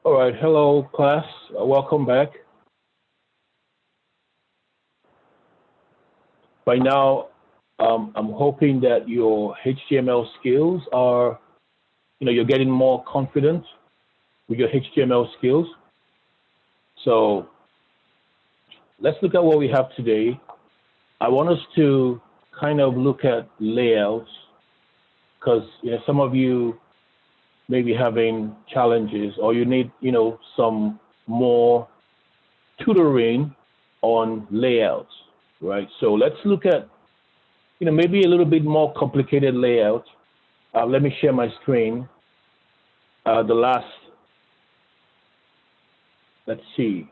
All right, hello class, welcome back. By now, I'm hoping that your HTML skills are, you're getting more confident with your HTML skills. So let's look at what we have today. I want us to kind of look at layouts because some of you may be having challenges or you need some more tutoring on layouts, right? So let's look at maybe a little bit more complicated layout. Let me share my screen. Let's see.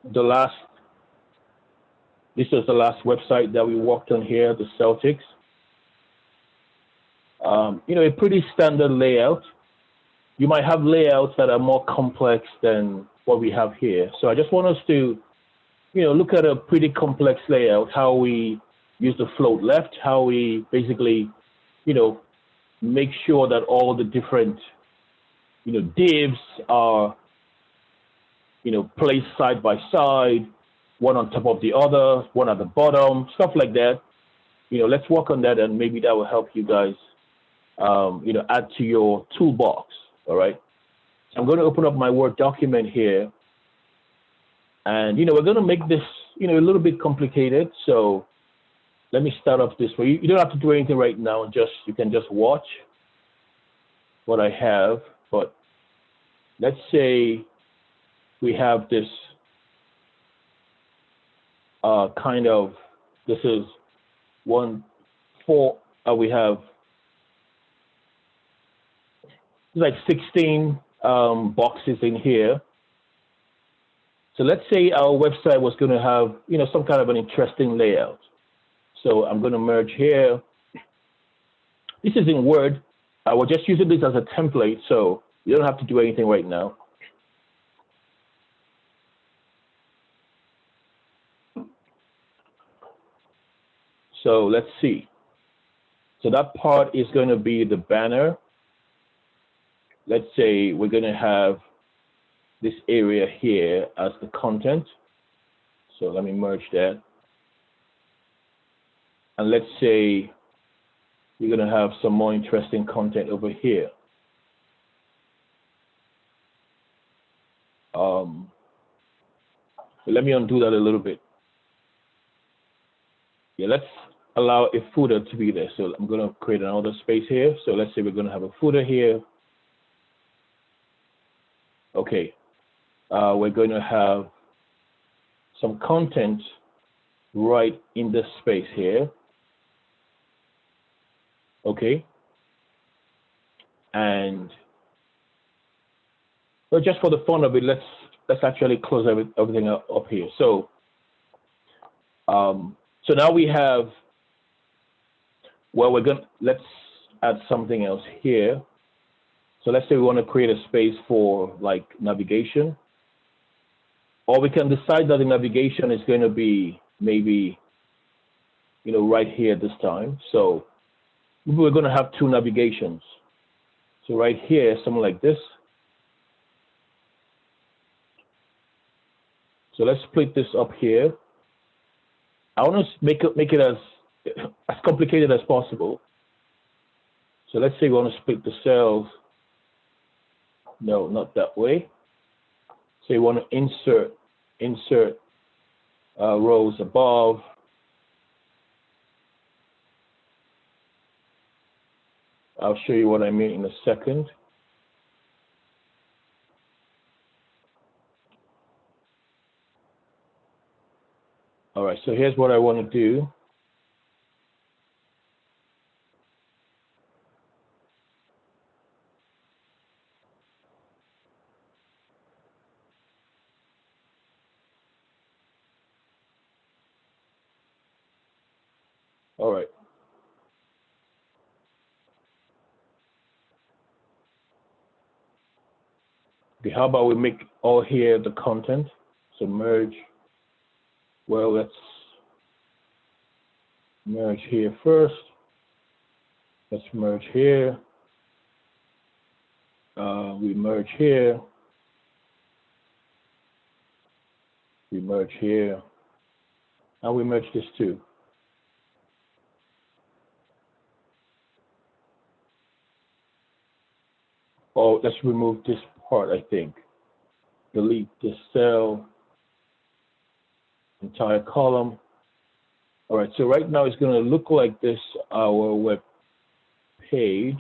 This was the last website that we worked on here, the Celtics. A pretty standard layout. You might have layouts that are more complex than what we have here. So I just want us to, look at a pretty complex layout, how we use the float left, how we basically, make sure that all the different, divs are, placed side by side, one on top of the other, one at the bottom, stuff like that. Let's work on that, and maybe that will help you guys, add to your toolbox. All right. So I'm going to open up my Word document here, and we're going to make this, a little bit complicated. So let me start off this way. You don't have to do anything right now. You can just watch what I have. But let's say we have this this is 1, 4. We have like 16 boxes in here. So let's say our website was going to have, some kind of an interesting layout. So I'm going to merge here. This is in Word. We're just using this as a template, so you don't have to do anything right now. So let's see. So that part is going to be the banner. Let's say we're going to have this area here as the content. So let me merge that. And let's say we're going to have some more interesting content over here. Let me undo that a little bit. Yeah, let's allow a footer to be there. So I'm going to create another space here. So let's say we're going to have a footer here. Okay. We're going to have some content right in this space here. Okay. And well, just for the fun of it, let's actually close everything up here. So so now we have, well, let's add something else here. So let's say we want to create a space for like navigation, or we can decide that the navigation is going to be maybe, right here this time. So we're going to have 2 navigations. So right here, something like this. So let's split this up here. I want to make it as complicated as possible. So let's say we want to split the cells. No, not that way. So you want to insert rows above. I'll show you what I mean in a second. All right, so here's what I want to do. All right. Okay, how about we make all here the content? So merge. Well, let's merge here first. Let's merge here. We merge here. We merge here. And we merge this too. Oh, let's remove this part, I think. Delete this cell, entire column. All right, so right now it's going to look like this, our web page.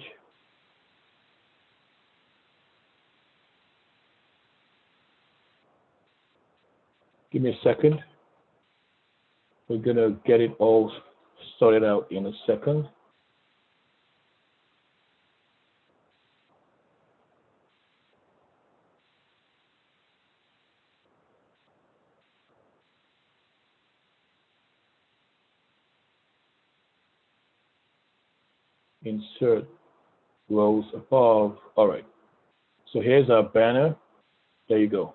Give me a second. We're going to get it all sorted out in a second. Insert rows above. All right. So here's our banner. There you go.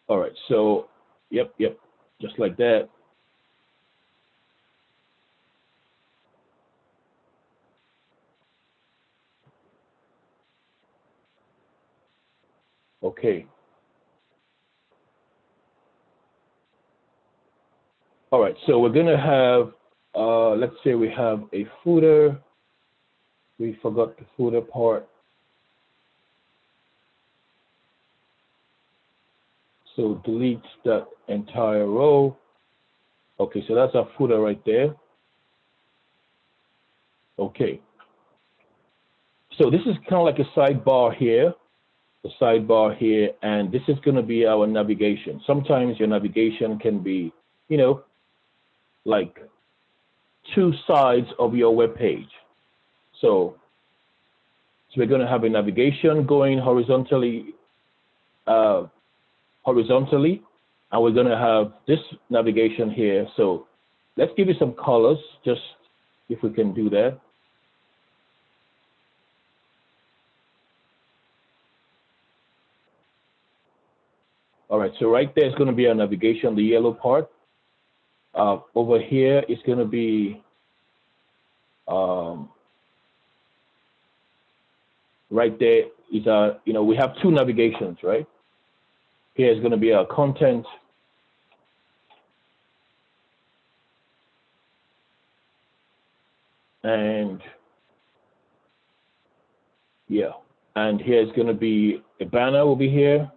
All right. So, yep, just like that. Okay. All right. So we're going to have, let's say we have a footer. We forgot the footer part. So delete that entire row. Okay, so that's our footer right there. Okay. So this is kind of like a sidebar here, and this is going to be our navigation. Sometimes your navigation can be, you know, like two sides of your web page. So we're going to have a navigation going horizontally, and we're going to have this navigation here. So let's give it some colors, just if we can do that. All right, so right there is going to be our navigation, the yellow part. Over here is going to be right there is our, we have two navigations, right? Here is going to be our content. And yeah, and here is going to be a banner over here.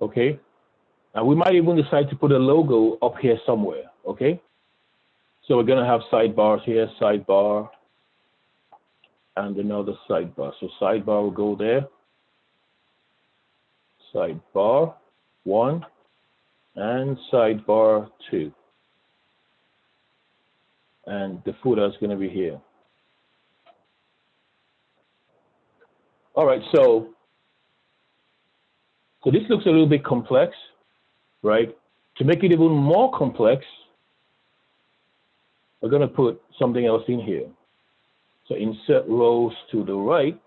Okay, and we might even decide to put a logo up here somewhere. Okay, so we're going to have sidebars here, sidebar, and another sidebar. So sidebar will go there. Sidebar 1 and sidebar 2. And the footer is going to be here. All right, so this looks a little bit complex, right? To make it even more complex, we're going to put something else in here. So insert rows to the right.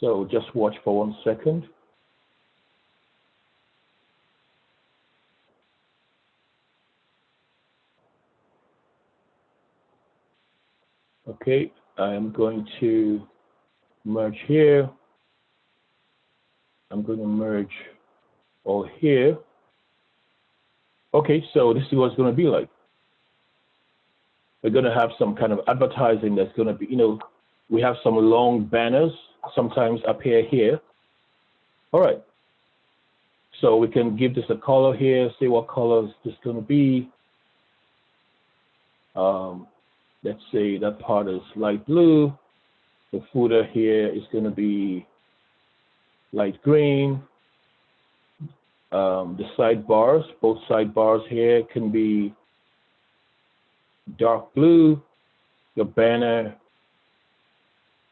So just watch for 1 second. Okay, I am going to merge here. I'm going to merge all here. Okay, so this is what it's going to be like. We're going to have some kind of advertising that's going to be, we have some long banners sometimes appear here. All right. So we can give this a color here, see what color is this going to be. Let's say that part is light blue. The footer here is going to be light green. The sidebars, both sidebars here can be dark blue. Your banner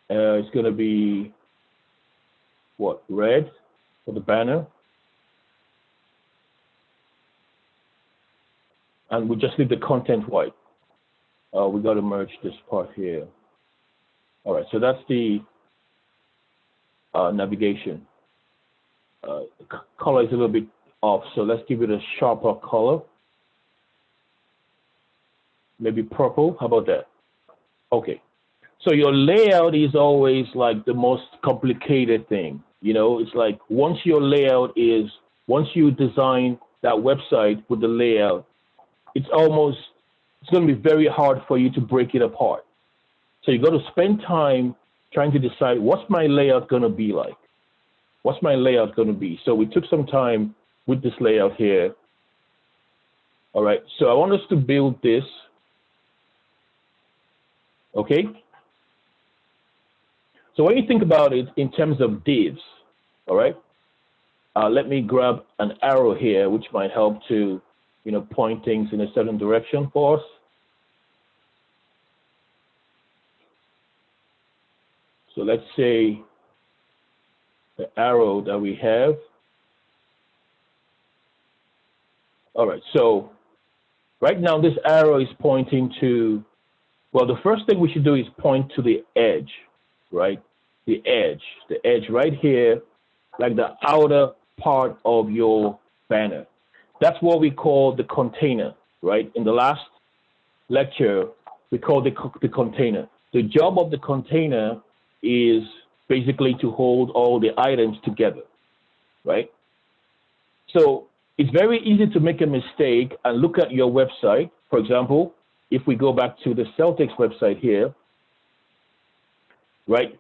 is going to be what, red for the banner. And we just leave the content white. We got to merge this part here. All right, so that's the navigation. The color is a little bit off, so let's give it a sharper color. maybe purple. How about that? Okay. So your layout is always like the most complicated thing. You know, it's like once you design that website with the layout, it's going to be very hard for you to break it apart. So you got to spend time trying to decide what's my layout going to be like? What's my layout going to be? So we took some time with this layout here. All right, so I want us to build this. Okay. So when you think about it in terms of divs, all right, let me grab an arrow here, which might help to, point things in a certain direction for us. So let's say the arrow that we have. All right, so right now this arrow is pointing to, well, the first thing we should do is point to the edge, right? The edge right here, like the outer part of your banner. That's what we call the container, right? In the last lecture, we called the container. The job of the container is basically to hold all the items together, right? So it's very easy to make a mistake and look at your website. For example, if we go back to the Celtics website here, right?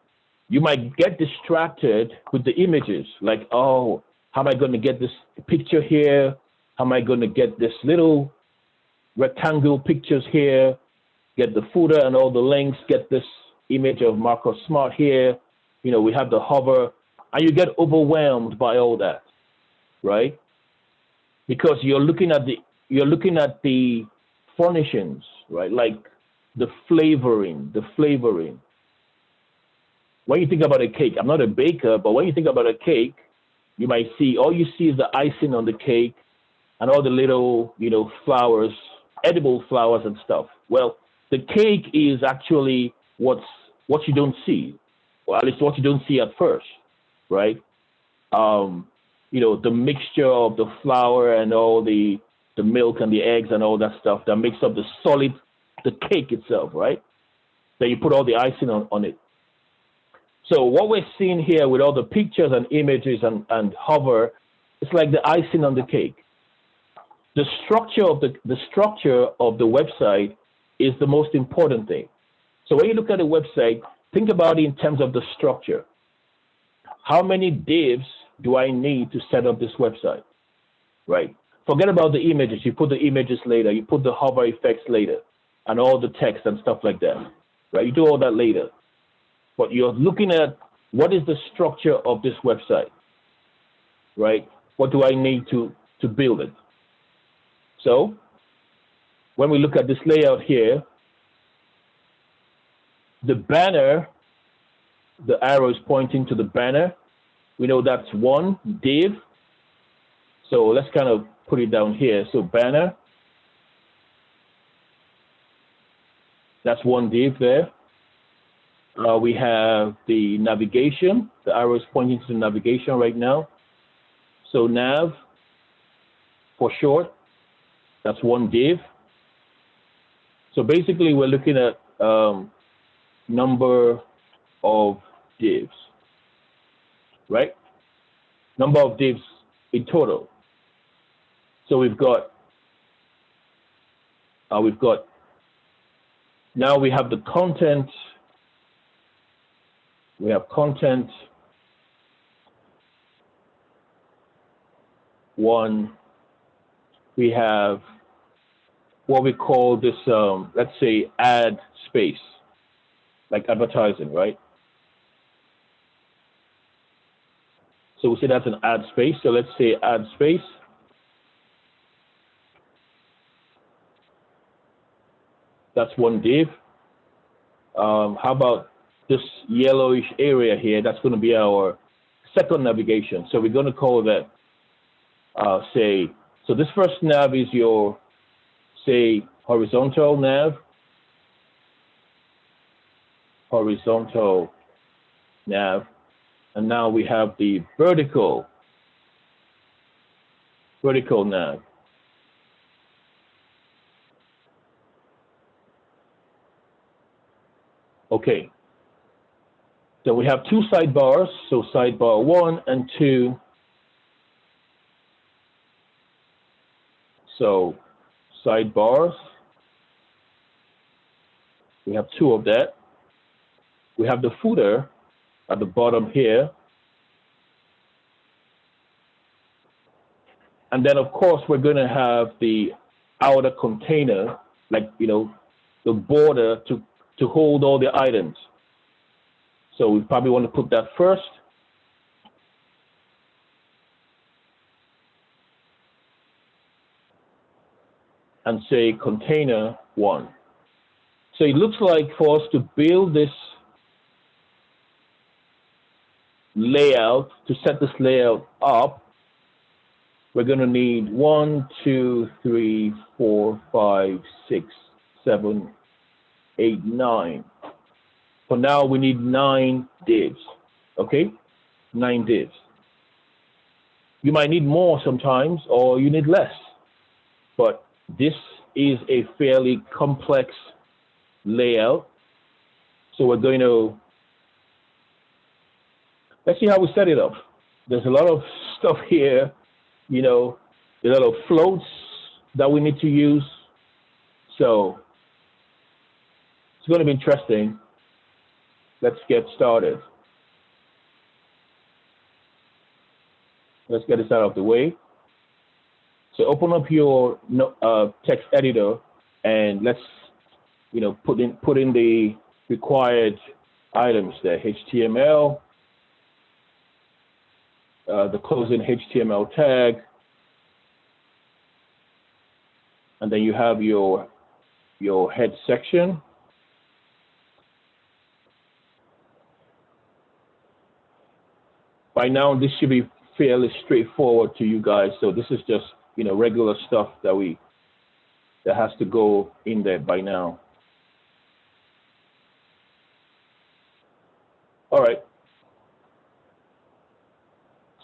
You might get distracted with the images, like, oh, how am I going to get this picture here? How am I going to get this little rectangle pictures here? Get the footer and all the links, get this image of Marcus Smart here. We have the hover, and you get overwhelmed by all that, right? Because you're looking at the furnishings, right? Like the flavoring. When you think about a cake, I'm not a baker, but when you think about a cake, you might see, all you see is the icing on the cake and all the little, flowers, edible flowers and stuff. Well, the cake is actually what you don't see, or at least what you don't see at first, right? The mixture of the flour and all the milk and the eggs and all that stuff that makes up the cake itself, right? Then you put all the icing on it. So what we're seeing here with all the pictures and images and hover, it's like the icing on the cake. The structure of the website is the most important thing. So when you look at a website, think about it in terms of the structure. How many divs do I need to set up this website, right? Forget about the images. You put the images later. You put the hover effects later and all the text and stuff like that, right? You do all that later. But you're looking at what is the structure of this website, right? What do I need to build it? So when we look at this layout here, the banner, the arrow is pointing to the banner. We know that's one div. So let's kind of put it down here. So banner, that's one div there. We have the navigation. The arrow is pointing to the navigation right now. So nav, for short, that's one div. So basically, we're looking at number of divs, right? Number of divs in total. So we've got now we have the content. We have content one. We have what we call this, let's say, ad space, like advertising, right? So we say that's an ad space. So let's say ad space. That's one div. How about this yellowish area here? That's going to be our second navigation. So we're going to call that, so this first nav is your, say, horizontal nav. Horizontal nav. And now we have the vertical nav. Okay. So we have two sidebars. So sidebar 1 and 2. So sidebars. We have two of that. We have the footer at the bottom here. And then, of course, we're going to have the outer container, like, the border to hold all the items. So we probably want to put that first. And say container 1. So it looks like for us to build this layout, to set this layout up, we're going to need 1, 2, 3, 4, 5, 6, 7, 8, 9. For now, we need 9 divs. Okay? 9 divs. You might need more sometimes, or you need less. But this is a fairly complex layout. So we're going to, let's see how we set it up. There's a lot of stuff here, a lot of floats that we need to use. So it's going to be interesting. Let's get started. Let's get this out of the way. So open up your text editor and let's, put in the required items there. HTML, the closing HTML tag, and then you have your head section. By now, this should be fairly straightforward to you guys. So this is just, regular stuff that has to go in there by now. All right.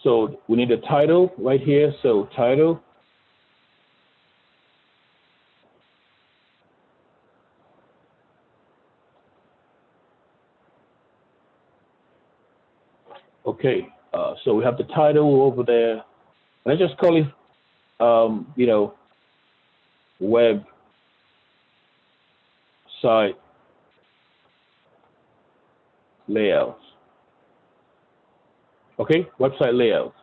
So we need a title right here. So title. Okay. So we have the title over there. Let's just call it, web site layouts. Okay, website layouts.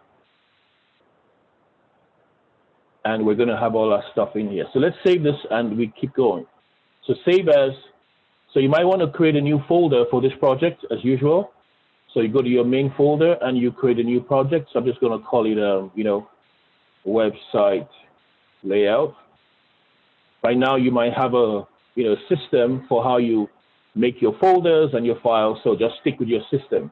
And we're going to have all our stuff in here. So let's save this and we keep going. So save as, so you might want to create a new folder for this project as usual. So you go to your main folder and you create a new project. So I'm just going to call it, website layout. Right now you might have a, system for how you make your folders and your files. So just stick with your system.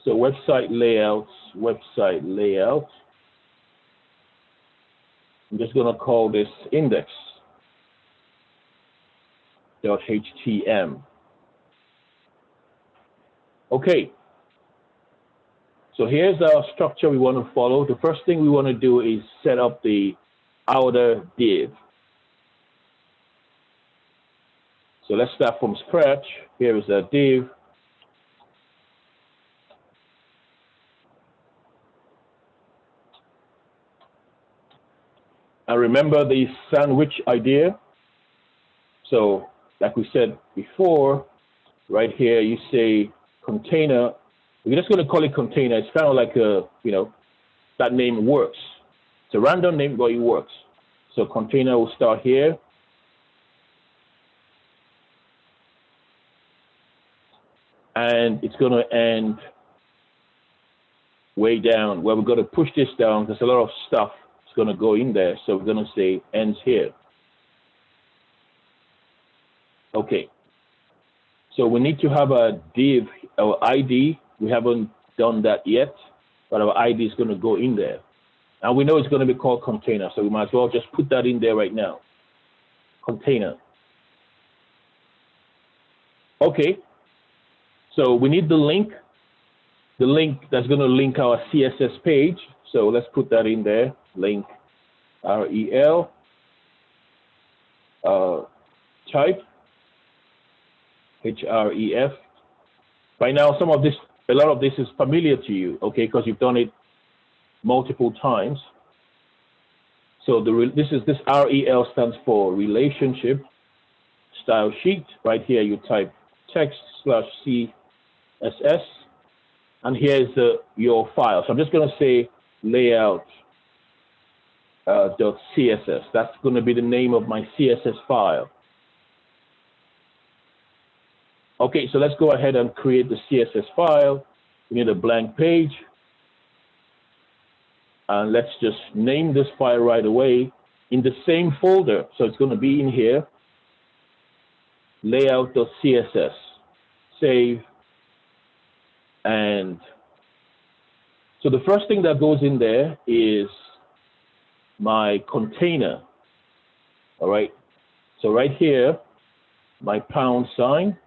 So website layouts, website layout. I'm just going to call this index.htm. Okay. So here's our structure we want to follow. The first thing we want to do is set up the outer div. So let's start from scratch. Here is a div. And remember the sandwich idea. So like we said before, right here you say container. We're just going to call it container. It's kind of like a, that name works. It's a random name, but it works. So container will start here. And it's going to end way down, where we're going to push this down. There's a lot of stuff that's going to go in there. So we're going to say ends here. Okay. So we need to have a div, our ID. We haven't done that yet, but our ID is going to go in there. And we know it's going to be called container, so we might as well just put that in there right now. Container. Okay. So we need the link that's going to link our CSS page. So let's put that in there. Link, REL, type. href. By now, a lot of this is familiar to you, okay, because you've done it multiple times. So this REL stands for Relationship Style Sheet. Right here, you type text/CSS, and here's your file. So I'm just going to say layout .css. That's going to be the name of my CSS file. Okay, so let's go ahead and create the CSS file. We need a blank page. And let's just name this file right away in the same folder. So it's going to be in here, layout.css. Save. And so the first thing that goes in there is my container. All right. So right here, my pound sign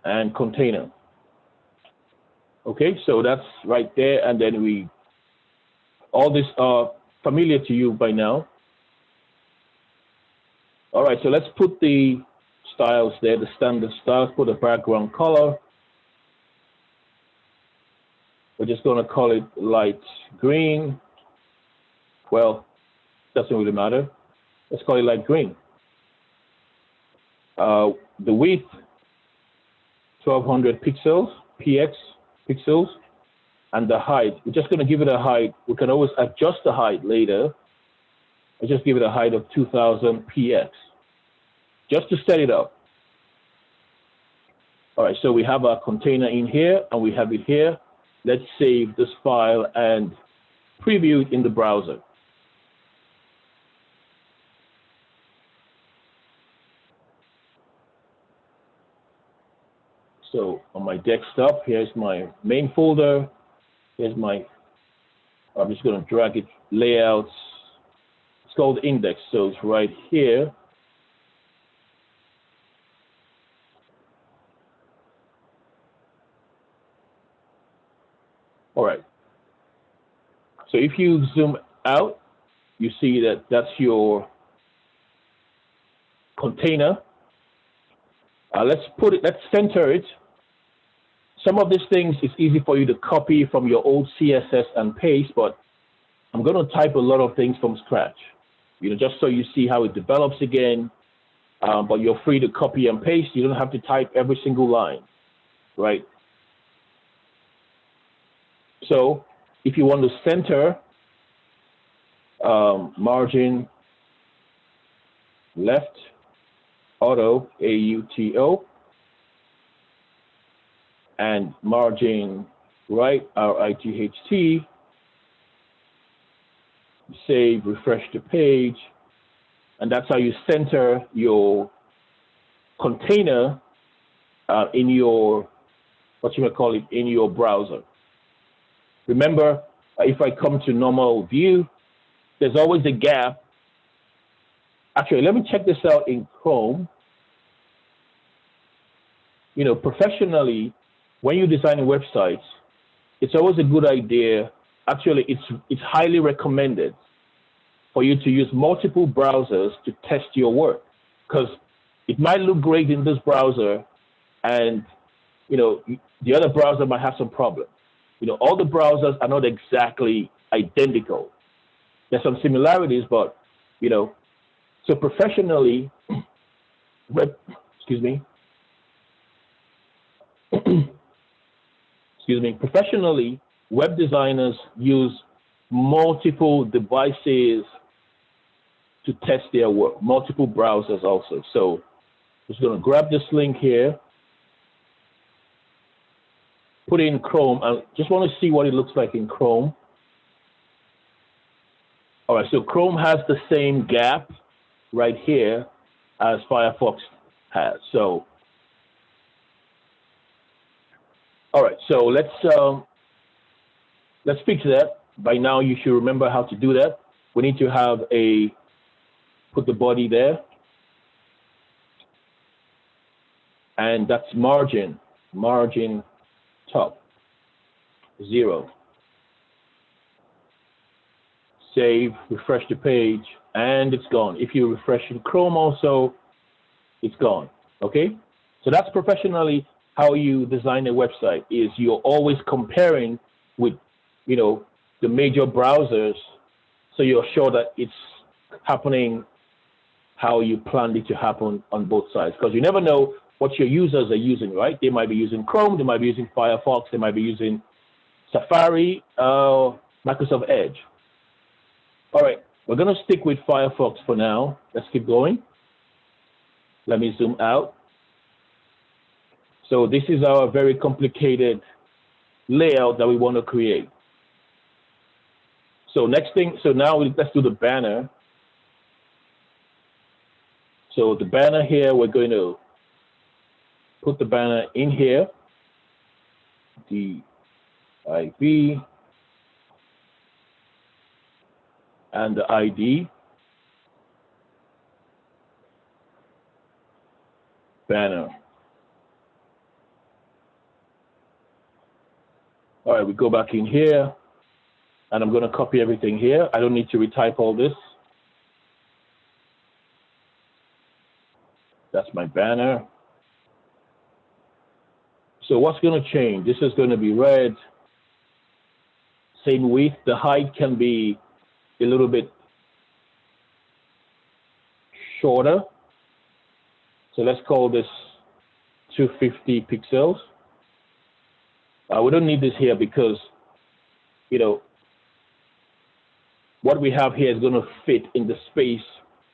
and container. Okay, so that's right there, and then all this are familiar to you by now. All right, so let's put the styles there, the standard styles, put a background color. We're just going to call it light green. Well, doesn't really matter. Let's call it light green. The width, 1200 pixels, px. Pixels, and the height. We're just going to give it a height. We can always adjust the height later. I just give it a height of 2000 px, just to set it up. All right, so we have our container in here, and we have it here. Let's save this file and preview it in the browser. So on my desktop, here's my main folder. I'm just going to drag it, layouts. It's called index, so it's right here. All right. So if you zoom out, you see that that's your container. Let's center it. Some of these things is easy for you to copy from your old CSS and paste, but I'm going to type a lot of things from scratch, just so you see how it develops again. But you're free to copy and paste. You don't have to type every single line, right? So if you want to center, margin left, auto, AUTO, and margin right, RIGHT, save, refresh the page, and that's how you center your container in your, in your browser. Remember, if I come to normal view, there's always a gap. Actually, let me check this out in Chrome. Professionally, when you're designing websites, it's always a good idea. Actually, it's highly recommended for you to use multiple browsers to test your work, because it might look great in this browser, and the other browser might have some problem. All the browsers are not exactly identical. There's some similarities, but so professionally, professionally, web designers use multiple devices to test their work, multiple browsers also. So I'm just going to grab this link here, put it in Chrome. I just want to see what it looks like in Chrome. All right, so Chrome has the same gap right here as Firefox has. So, all right, so let's fix that. By now, you should remember how to do that. We need to put the body there, and that's margin top 0. Save, refresh the page, and it's gone. If you refresh in Chrome also, it's gone. Okay, so that's professionally how you design a website. Is you're always comparing with, you know, the major browsers, so you're sure that it's happening how you planned it to happen on both sides, because you never know what your users are using, right? They might be using Chrome, they might be using Firefox, they might be using Safari, Microsoft Edge. All right, we're going to stick with Firefox for now. Let's keep going. Let me zoom out. So this is our very complicated layout that we want to create. So next thing, so now let's do the banner. So the banner here, we're going to put the banner in here, the IV and the ID, banner. All right, we go back in here, and I'm going to copy everything here. I don't need to retype all this. That's my banner. So what's going to change? This is going to be red. Same width. The height can be a little bit shorter. So let's call this 250 pixels. We don't need this here because, you know, what we have here is going to fit in the space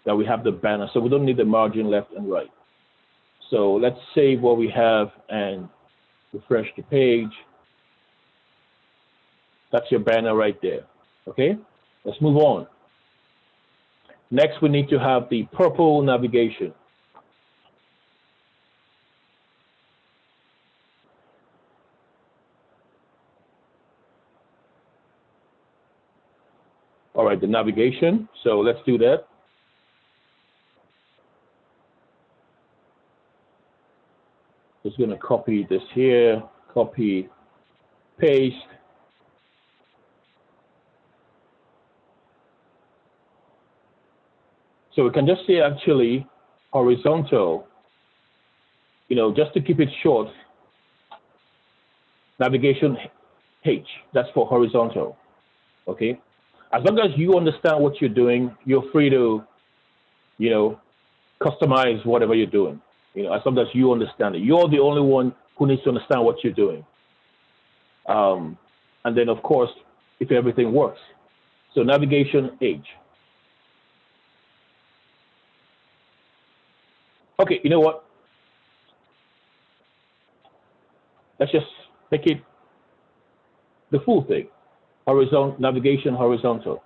that we have the banner. So we don't need the margin left and right. So let's save what we have and refresh the page. That's your banner right there. Okay, let's move on. Next, we need to have the purple navigation. All right, the navigation. So let's do that. Just going to copy this here, copy, paste. So we can just say actually horizontal, you know, just to keep it short, navigation H, that's for horizontal, okay? As long as you understand what you're doing, you're free to, you know, customize whatever you're doing. You know, as long as you understand it. You're the only one who needs to understand what you're doing. And then, of course, if everything works. So navigation H. Okay, you know what? Let's just make it the full thing. Horizontal, navigation horizontal.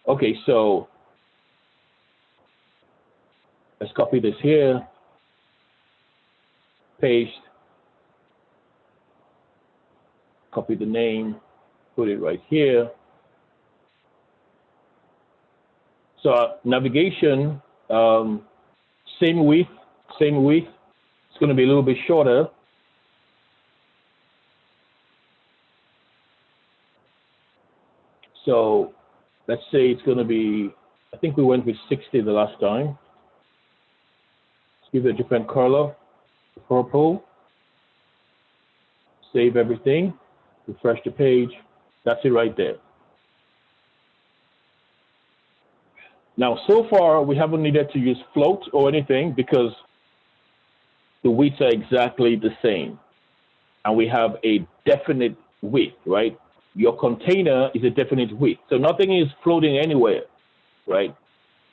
Okay, so let's copy this here, paste, copy the name, put it right here. So navigation, same width. It's going to be a little bit shorter. So let's say it's going to be, I think we went with 60 the last time. Let's give it a different color, purple. Save everything, refresh the page. That's it right there. Now, so far, we haven't needed to use float or anything because the widths are exactly the same. And we have a definite width, right? Your container is a definite width. So nothing is floating anywhere, right?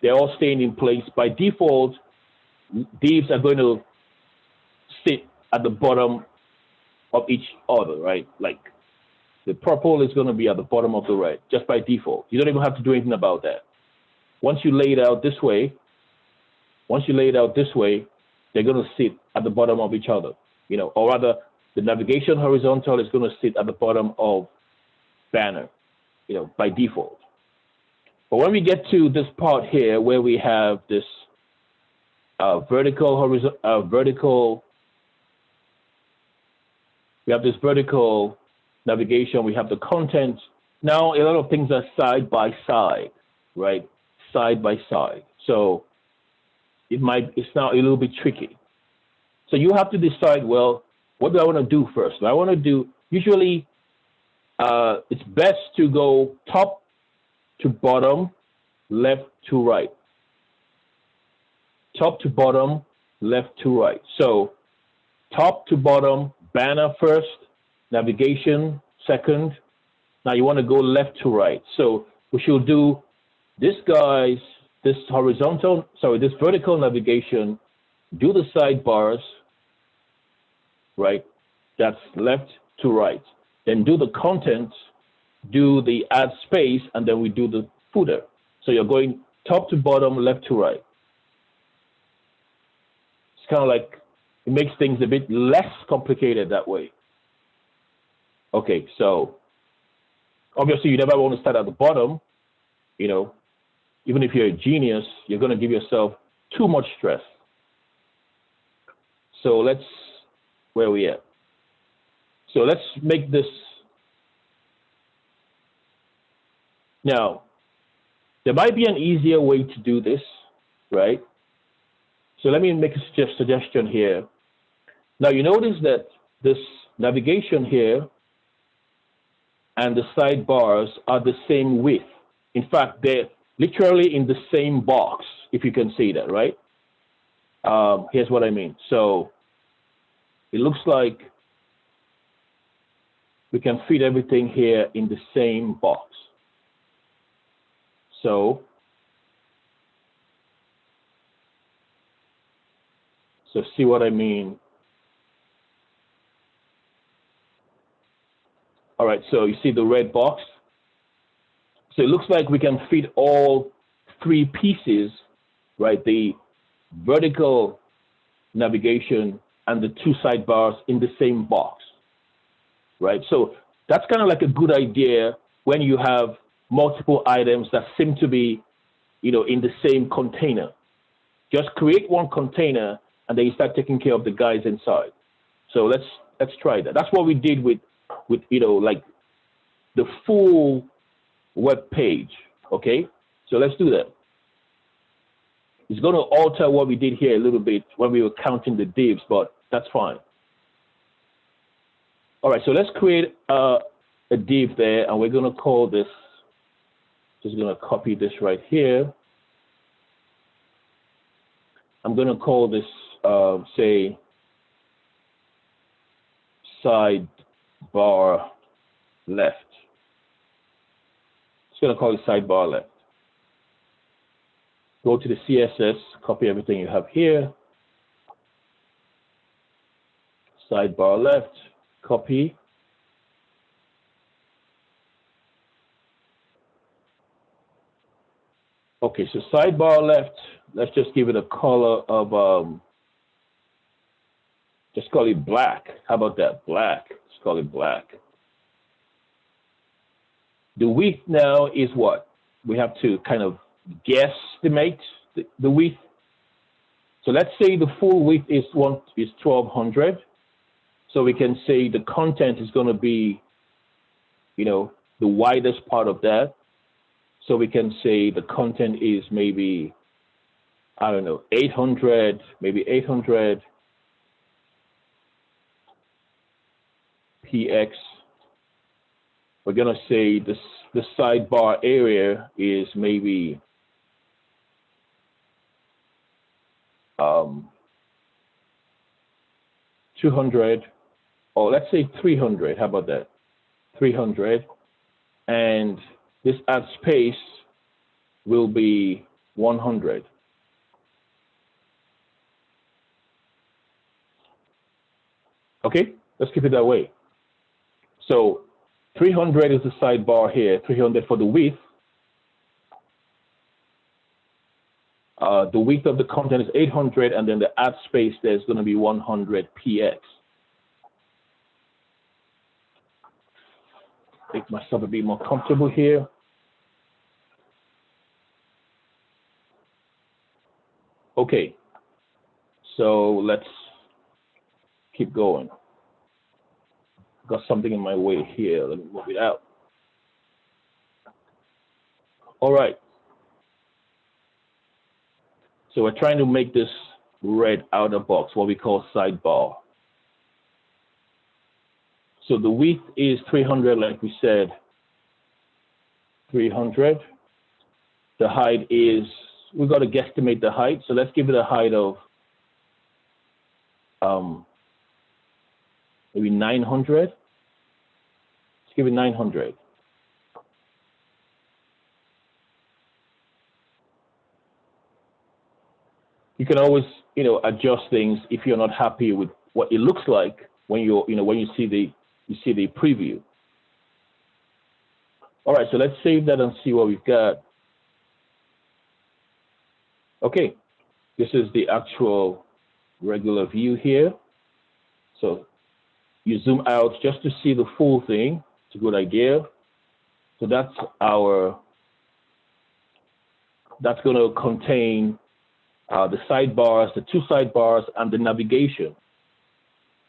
They're all staying in place. By default, divs are going to sit at the bottom of each other, right? Like the purple is going to be at the bottom of the red, just by default. You don't even have to do anything about that. Once you lay it out this way, they're going to sit at the bottom of each other, you know, or rather the navigation horizontal is going to sit at the bottom of banner, you know, by default. But when we get to this part here where we have this vertical, we have this vertical navigation, we have the content. Now a lot of things are side by side, right? Side by side. So it's now a little bit tricky. So you have to decide, well, what do I want to do first? I want to do, usually it's best to go top to bottom, left to right. Top to bottom, left to right. So top to bottom, banner first, navigation second. Now you want to go left to right. So we should do this this vertical navigation, do the sidebars, right? That's left to right. Then do the content, do the add space, and then we do the footer. So you're going top to bottom, left to right. It's kind of like, it makes things a bit less complicated that way. Okay, so obviously you never want to start at the bottom, you know, even if you're a genius, you're going to give yourself too much stress. So where are we at? So let's make this. Now, there might be an easier way to do this, right? So let me make a suggestion here. Now you notice that this navigation here and the sidebars are the same width. In fact, they're literally in the same box, if you can see that, right? Here's what I mean. So it looks like we can fit everything here in the same box. So see what I mean? All right, so you see the red box? So it looks like we can fit all three pieces, right? The vertical navigation and the two sidebars in the same box, right? So that's kind of like a good idea when you have multiple items that seem to be, you know, in the same container. Just create one container and then you start taking care of the guys inside. So let's try that. That's what we did with you know, like the full web page. Okay, so let's do that. It's going to alter what we did here a little bit when we were counting the divs, but that's fine. All right, so let's create a div there, and we're going to call this, just going to copy this right here. I'm going to call this, say, sidebar left. It's going to call it sidebar left. Go to the CSS, copy everything you have here. Sidebar left, copy. Okay, so sidebar left, let's just give it a color of, just call it black. How about that? Black. Let's call it black. The width now is what? We have to kind of guesstimate the width. So let's say the full width is 1200. So we can say the content is going to be, you know, the widest part of that. So we can say the content is maybe, I don't know, 800, maybe 800 px. We're going to say the sidebar area is maybe 200, or let's say 300. How about that? 300. And this add space will be 100. Okay, let's keep it that way. So 300 is the sidebar here, 300 for the width. The width of the content is 800, and then the add space there's going to be 100 px. Make myself a bit more comfortable here. Okay, so let's keep going. Got something in my way here. Let me move it out. All right. So we're trying to make this red outer box, what we call sidebar. So the width is 300, like we said, 300. The height is, we've got to guesstimate the height. So let's give it a height of maybe 900. Let's give it 900. You can always, adjust things if you're not happy with what it looks like when when you see the preview. All right, so let's save that and see what we've got. Okay, this is the actual regular view here. So you zoom out just to see the full thing. It's a good idea. So that's going to contain the sidebars, the two sidebars, and the navigation.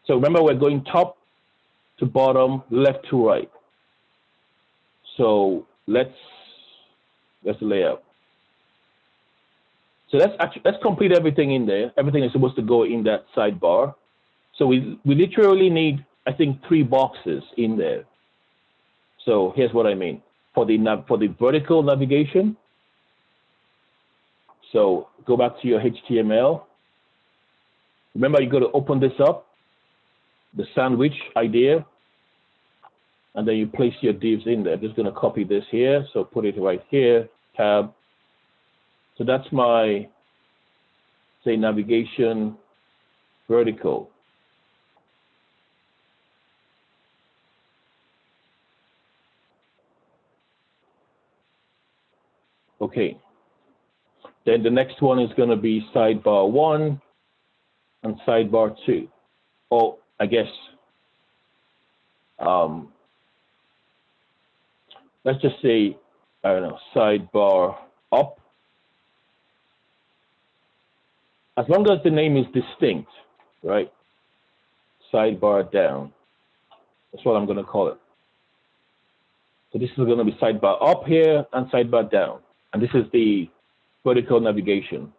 So remember, we're going top to bottom, left to right. So that's the layout. So let's complete everything in there. Everything is supposed to go in that sidebar. So we literally need, I think, 3 boxes in there. So here's what I mean. For the vertical navigation, so go back to your HTML. Remember, you got to open this up, the sandwich idea, and then you place your divs in there. I'm just going to copy this here, so put it right here, tab. So that's my, say, navigation vertical. Okay. Then the next one is going to be sidebar 1 and sidebar 2. Or I guess, let's just say, I don't know, sidebar up. As long as the name is distinct, right? Sidebar down. That's what I'm going to call it. So this is going to be sidebar up here and sidebar down. And this is the vertical navigation.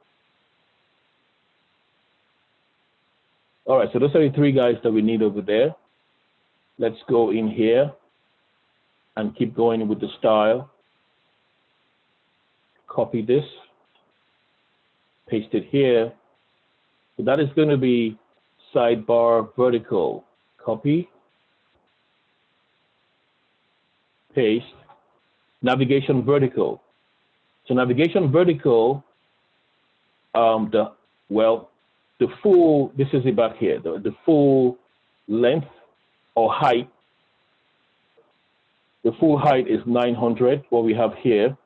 All right, so those are the 3 guys that we need over there. Let's go in here and keep going with the style. Copy this, paste it here. So that is going to be sidebar vertical. Copy, paste, navigation vertical. So navigation vertical, the full, this is it back here, the full length or height. The full height is 900, what we have here.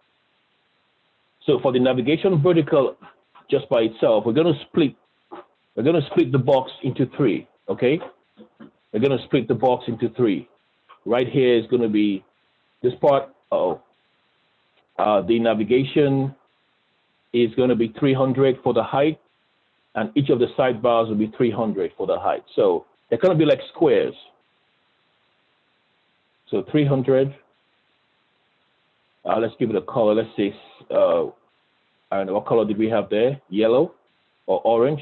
So for the navigation vertical, just by itself, we're going to split the box into 3, okay? We're going to split the box into 3. Right here is going to be this part. The navigation is going to be 300 for the height, and each of the sidebars will be 300 for the height. So they're going to be like squares. So 300. Let's give it a color. Let's see. I don't know, what color did we have there? Yellow or orange?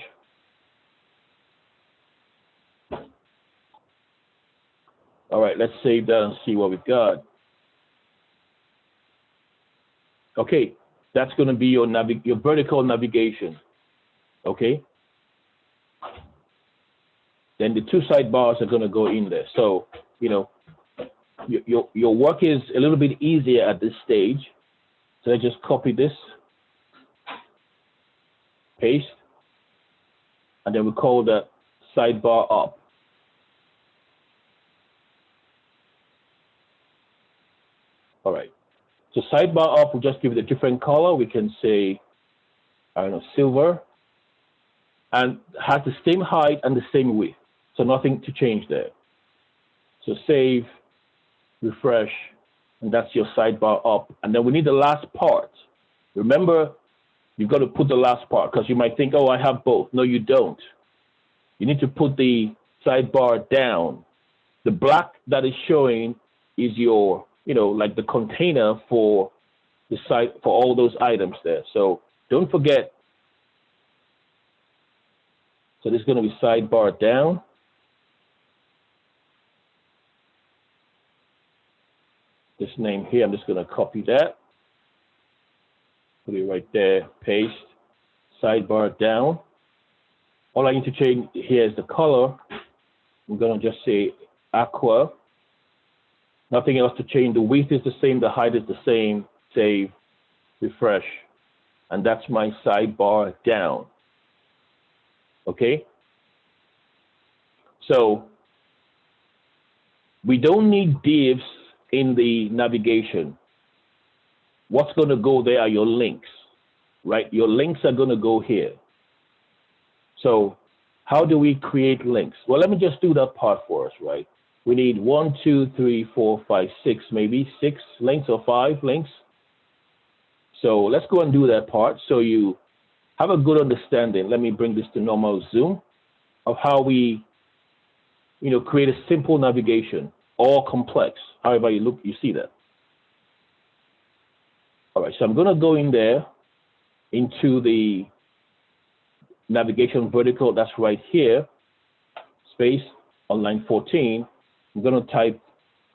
All right, let's save that and see what we've got. Okay, that's going to be your vertical navigation. Okay. Then the 2 sidebars are going to go in there. So, your work is a little bit easier at this stage. So I just copy this, paste, and then we call that sidebar up. All right. So sidebar up, we'll just give it a different color. We can say, I don't know, silver, and has the same height and the same width. So nothing to change there. So save, refresh, and that's your sidebar up. And then we need the last part. Remember, you've got to put the last part, because you might think, oh, I have both. No, you don't. You need to put the sidebar down. The black that is showing is your, like the container for the site, for all those items there. So don't forget So this is going to be sidebar down. This name here, I'm just going to copy that. Put it right there, paste, sidebar down. All I need to change here is the color. I'm going to just say aqua. Nothing else to change. The width is the same, the height is the same. Save, refresh. And that's my sidebar down. Okay? So we don't need divs in the navigation. What's going to go there are your links, right? Your links are going to go here. So how do we create links? Well, let me just do that part for us, right? We need 1, 2, 3, 4, 5, 6, maybe 6 links or 5 links. So let's go and do that part so you have a good understanding. Let me bring this to normal zoom of how we, create a simple navigation or complex. However you look, you see that. All right, so I'm going to go in there into the navigation vertical. That's right here, space on line 14. I'm going to type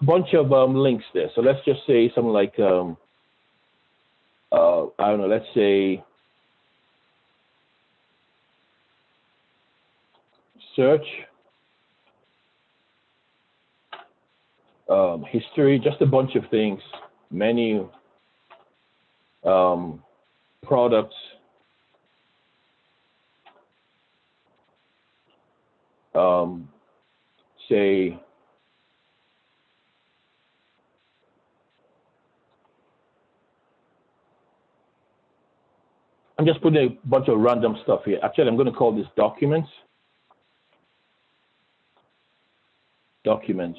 a bunch of links there. So let's just say something like, I don't know, let's say search, history, just a bunch of things, menu, products, say I'm just putting a bunch of random stuff here. Actually, I'm going to call this documents. Documents.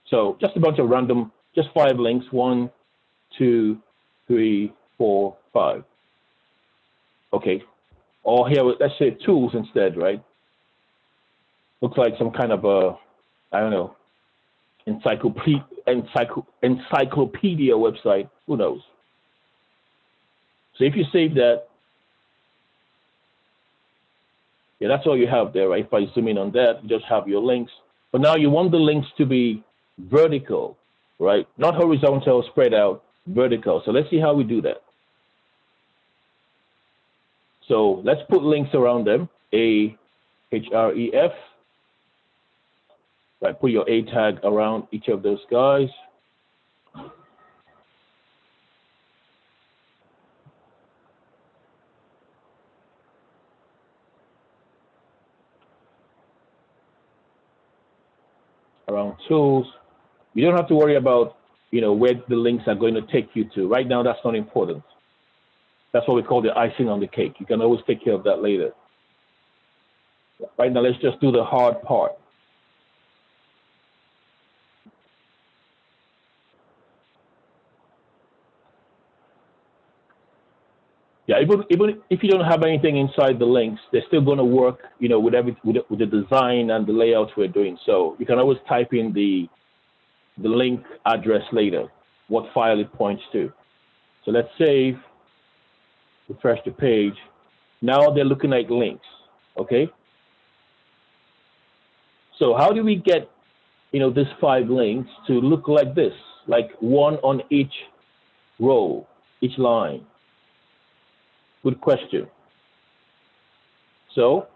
So just a bunch of random, just 5 links. 1, 2, 3, 4, 5. Okay. Or here, let's say tools instead, right? Looks like some kind of a, I don't know, encyclopedia website. Who knows? So if you save that, yeah, that's all you have there, right? If I zoom in on that, you just have your links. But now you want the links to be vertical, right? Not horizontal, spread out, vertical. So let's see how we do that. So let's put links around them. A-H-R-E-F. Right, put your A tag around each of those guys. Around tools. You don't have to worry about, where the links are going to take you to. Right now, that's not important. That's what we call the icing on the cake. You can always take care of that later. Right now, let's just do the hard part. Yeah, even if you don't have anything inside the links, they're still going to work, with the design and the layouts we're doing. So you can always type in the link address later, what file it points to. So let's save, refresh the page. Now they're looking like links, okay? So how do we get, these 5 links to look like this, like one on each row, each line? Good question. So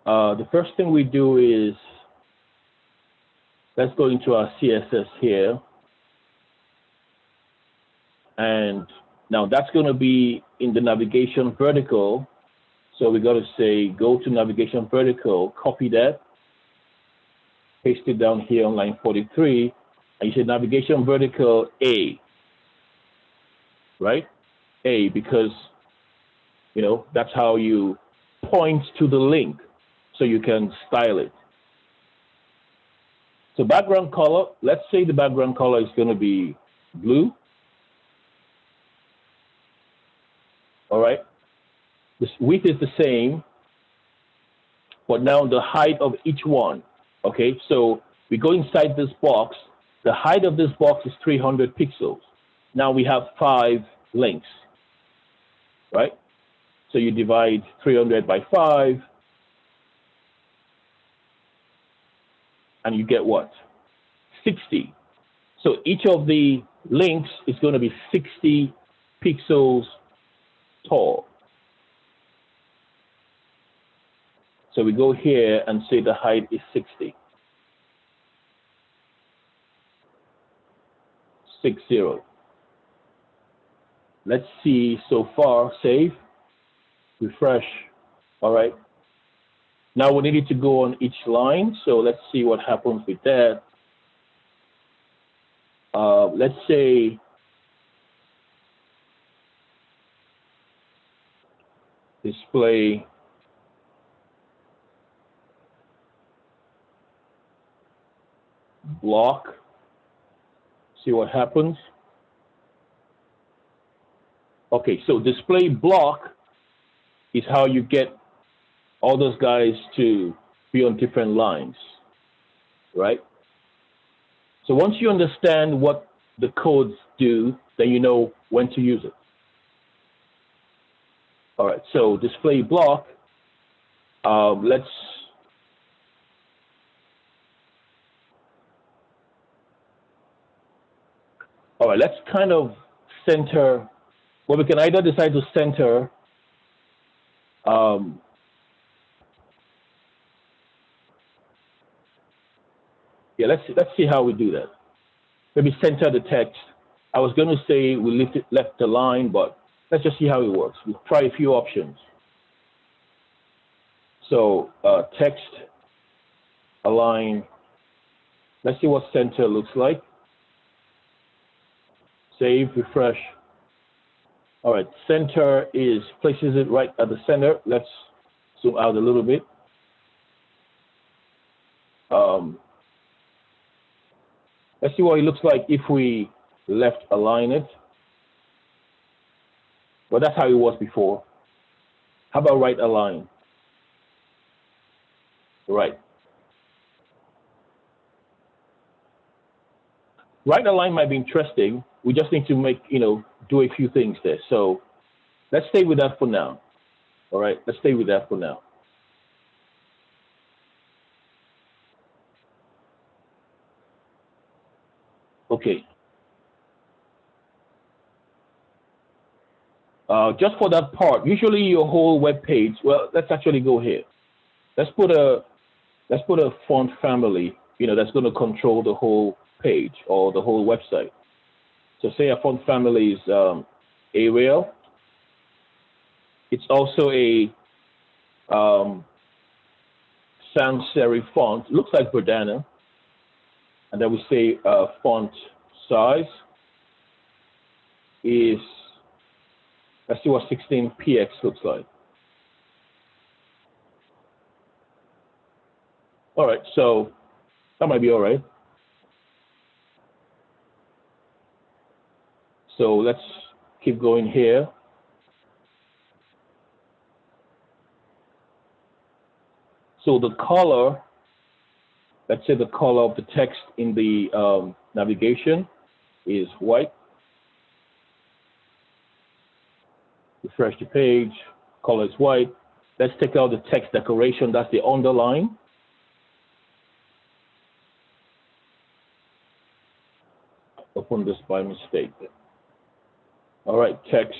the first thing we do is, let's go into our CSS here. And now that's going to be in the navigation vertical. So we got to say, go to navigation vertical, copy that, paste it down here on line 43, and you say navigation vertical A, right? A, because, that's how you point to the link so you can style it. So background color, let's say the background color is going to be blue. All right. The width is the same, but now the height of each one. Okay, so we go inside this box. The height of this box is 300 pixels. Now we have 5 links, right? So you divide 300 by 5, and you get what? 60. So each of the links is going to be 60 pixels tall. So we go here and say the height is 60. 60. Let's see so far, save, refresh. All right. Now we need to go on each line. So let's see what happens with that. Let's say display block. See what happens. Okay, so display block is how you get all those guys to be on different lines, right? So once you understand what the codes do, then you know when to use it. All right, so display block, all right, let's kind of center, well, we can either decide to center yeah, let's see how we do that. Maybe center the text. I was going to say we left the line, but let's just see how it works. We'll try a few options. So text, align. Let's see what center looks like. Save, refresh. All right, center places it right at the center. Let's zoom out a little bit. Let's see what it looks like if we left align it. Well, that's how it was before. How about right align? Right. Right align might be interesting. We just need to make, do a few things there. So let's stay with that for now. All right, let's stay with that for now. Okay. Just for that part, usually your whole web page, well, let's actually go here. Let's put a font family, that's going to control the whole page or the whole website. So say a font family is Arial. It's also a sans serif font. Looks like Verdana. And then we say font size is, let's see what 16px looks like. All right, so that might be all right. So let's keep going here. So the color, let's say the color of the text in the navigation is white. Refresh the page, color is white. Let's take out the text decoration, that's the underline. Open this by mistake. All right, text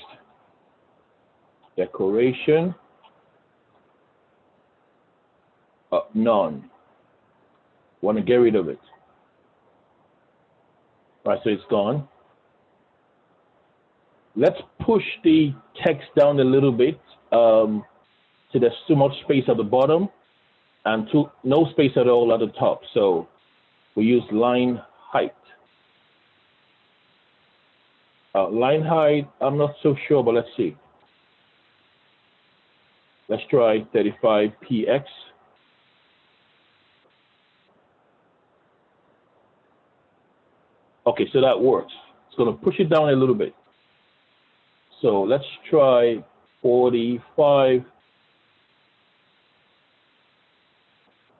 decoration, none. Want to get rid of it. All right, so it's gone. Let's push the text down a little bit so there's too much space at the bottom and no space at all at the top. So we use line height. Line height, I'm not so sure, but let's see. Let's try 35px. Okay, so that works. It's going to push it down a little bit. So let's try 45.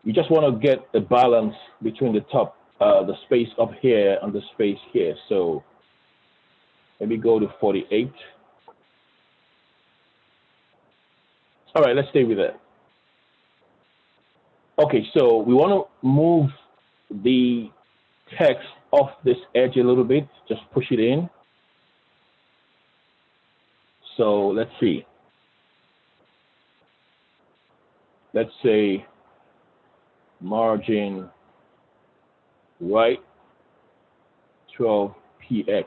You just want to get a balance between the top, the space up here and the space here. So maybe go to 48. All right, let's stay with that. Okay, so we want to move the text off this edge a little bit, just push it in. So let's see. Let's say margin right 12px.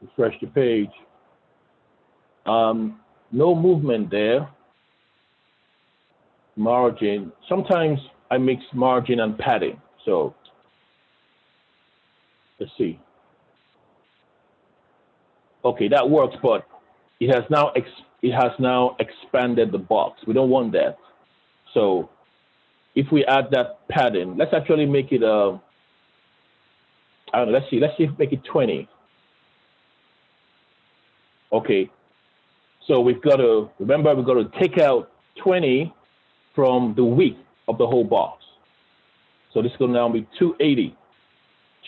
Refresh the page. No movement there. Margin. Sometimes I mix margin and padding. So let's see. Okay, that works, but it has now expanded the box. We don't want that. So if we add that padding, let's actually make it I don't know, let's see if make it 20. Okay. So we've got to remember we've got to take out 20 from the width of the whole box. So this is going to now be 280.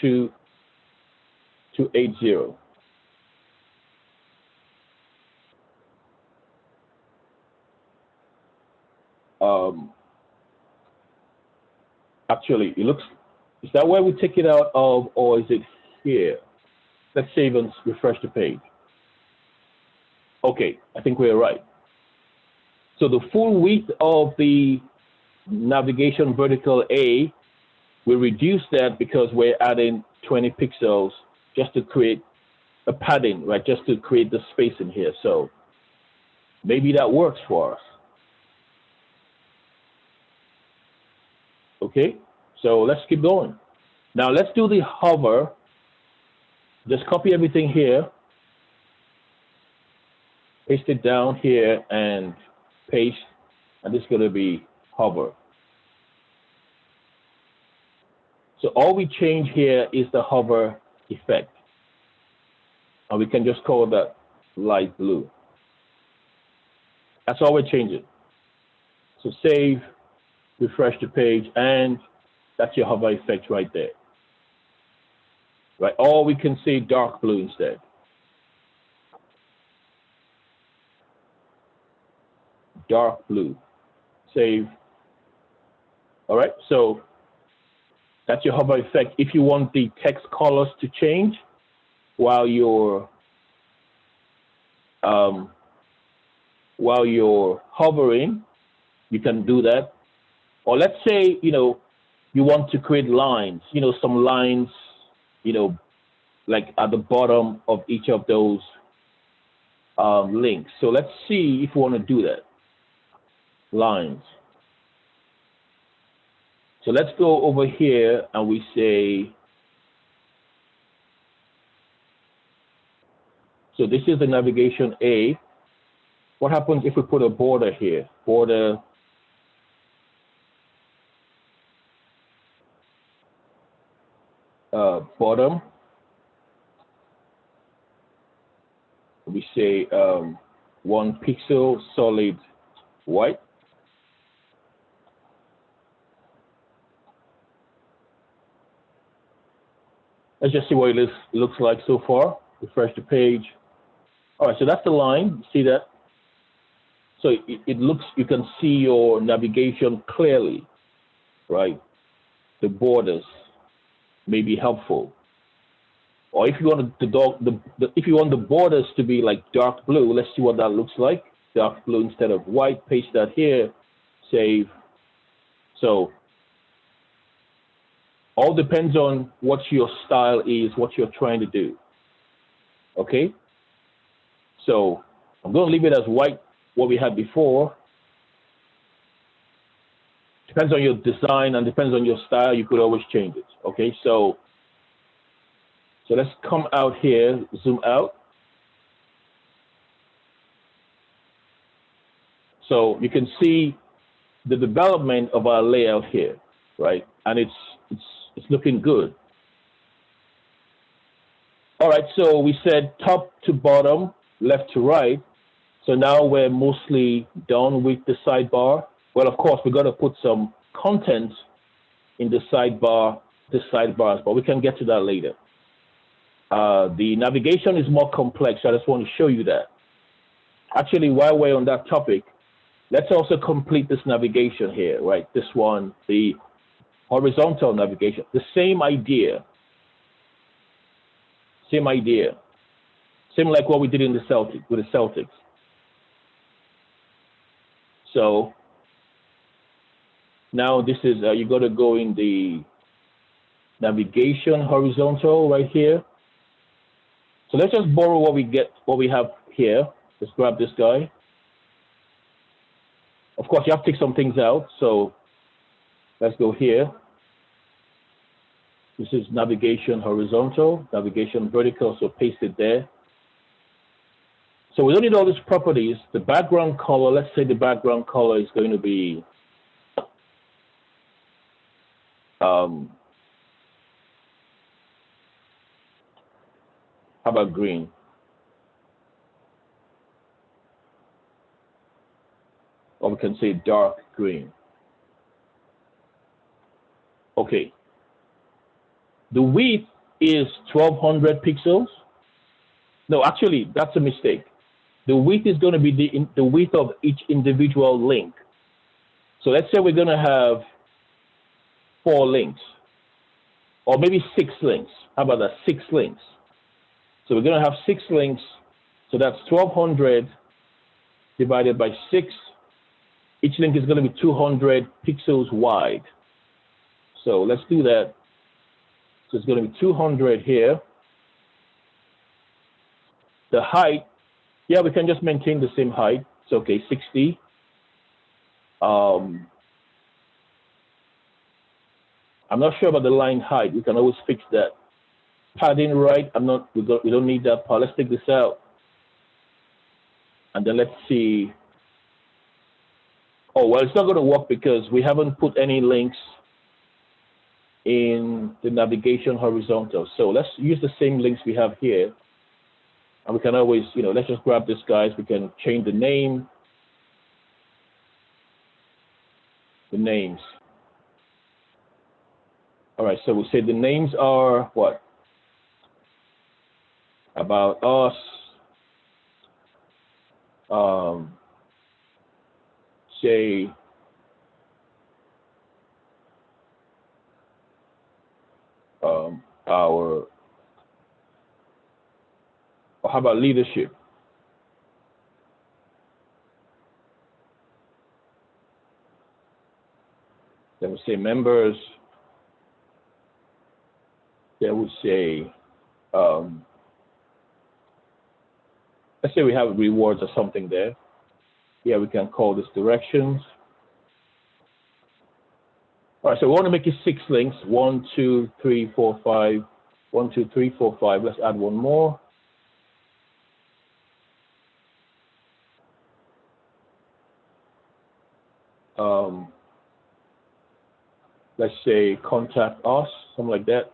280. Actually, it looks, is that where we take it out of, or is it here? Let's save and refresh the page. Okay, I think we're right. So the full width of the navigation vertical A, we reduce that because we're adding 20 pixels just to create a padding, right? Just to create the space in here. So maybe that works for us. Okay, so let's keep going. Now let's do the hover. Just copy everything here, paste it down here and paste, and this is going to be hover. So all we change here is the hover effect. And we can just call that light blue. That's all we're changing. So save, refresh the page, and that's your hover effect right there. Right, or we can say dark blue instead. Dark blue. Save. All right, so that's your hover effect. If you want the text colors to change while you're hovering, you can do that. Or let's say, you know, you want to create lines, you know, some lines, you know, like at the bottom of each of those links. So let's see if we want to do that. Lines. So let's go over here and we say, so this is the navigation A. What happens if we put a border here? Border. Bottom. We say 1 pixel solid white. Let's just see what it looks like so far. Refresh the page. All right, so that's the line. See that? So it looks, you can see your navigation clearly, right? The borders may be helpful. Or if you want if you want the borders to be like dark blue, let's see what that looks like. Dark blue instead of white. Paste that here. Save. So all depends on what your style is, what you're trying to do. Okay? So I'm going to leave it as white, what we had before. Depends on your design and depends on your style. You could always change it. Okay? So let's come out here, zoom out. So you can see the development of our layout here, right? And it's looking good. All right, so we said top to bottom, left to right. So now we're mostly done with the sidebar. Well, of course, we've got to put some content in the sidebars, but we can get to that later. The navigation is more complex. So I just want to show you that. Actually, while we're on that topic, let's also complete this navigation here, right? This one, the horizontal navigation, the same idea. Same idea. Same like what we did in the Celtics. So now this is, you got to go in the navigation horizontal right here. So let's just borrow what we have here. Let's grab this guy. Of course, you have to take some things out. So let's go here. This is navigation horizontal, navigation vertical, so paste it there. So we don't need all these properties. The background color, let's say the background color is going to be how about green? Or we can say dark green. Okay. The width is 1200 pixels. No, actually, that's a mistake. The width is going to be the width of each individual link. So let's say we're going to have 4 links, or maybe 6 links. How about that? 6 links. So we're going to have 6 links. So that's 1200 divided by 6. Each link is going to be 200 pixels wide. So let's do that. So it's going to be 200 here. The height, yeah, we can just maintain the same height. It's okay, 60. I'm not sure about the line height. We can always fix that. Padding right, we don't need that part. Let's take this out. And then let's see. Oh, well, it's not going to work because we haven't put any links in the navigation horizontal. So let's use the same links we have here. And we can always, let's just grab this, guys. We can change the name. The names. All right, so we say the names are what? About us. Say or how about leadership? Then we say members. Then we say, let's say we have rewards or something there. Yeah, we can call this directions. All right, so we want to make it 6 links. 1, 2, 3, 4, 5. 1, 2, 3, 4, 5. Let's add one more. Let's say contact us, something like that.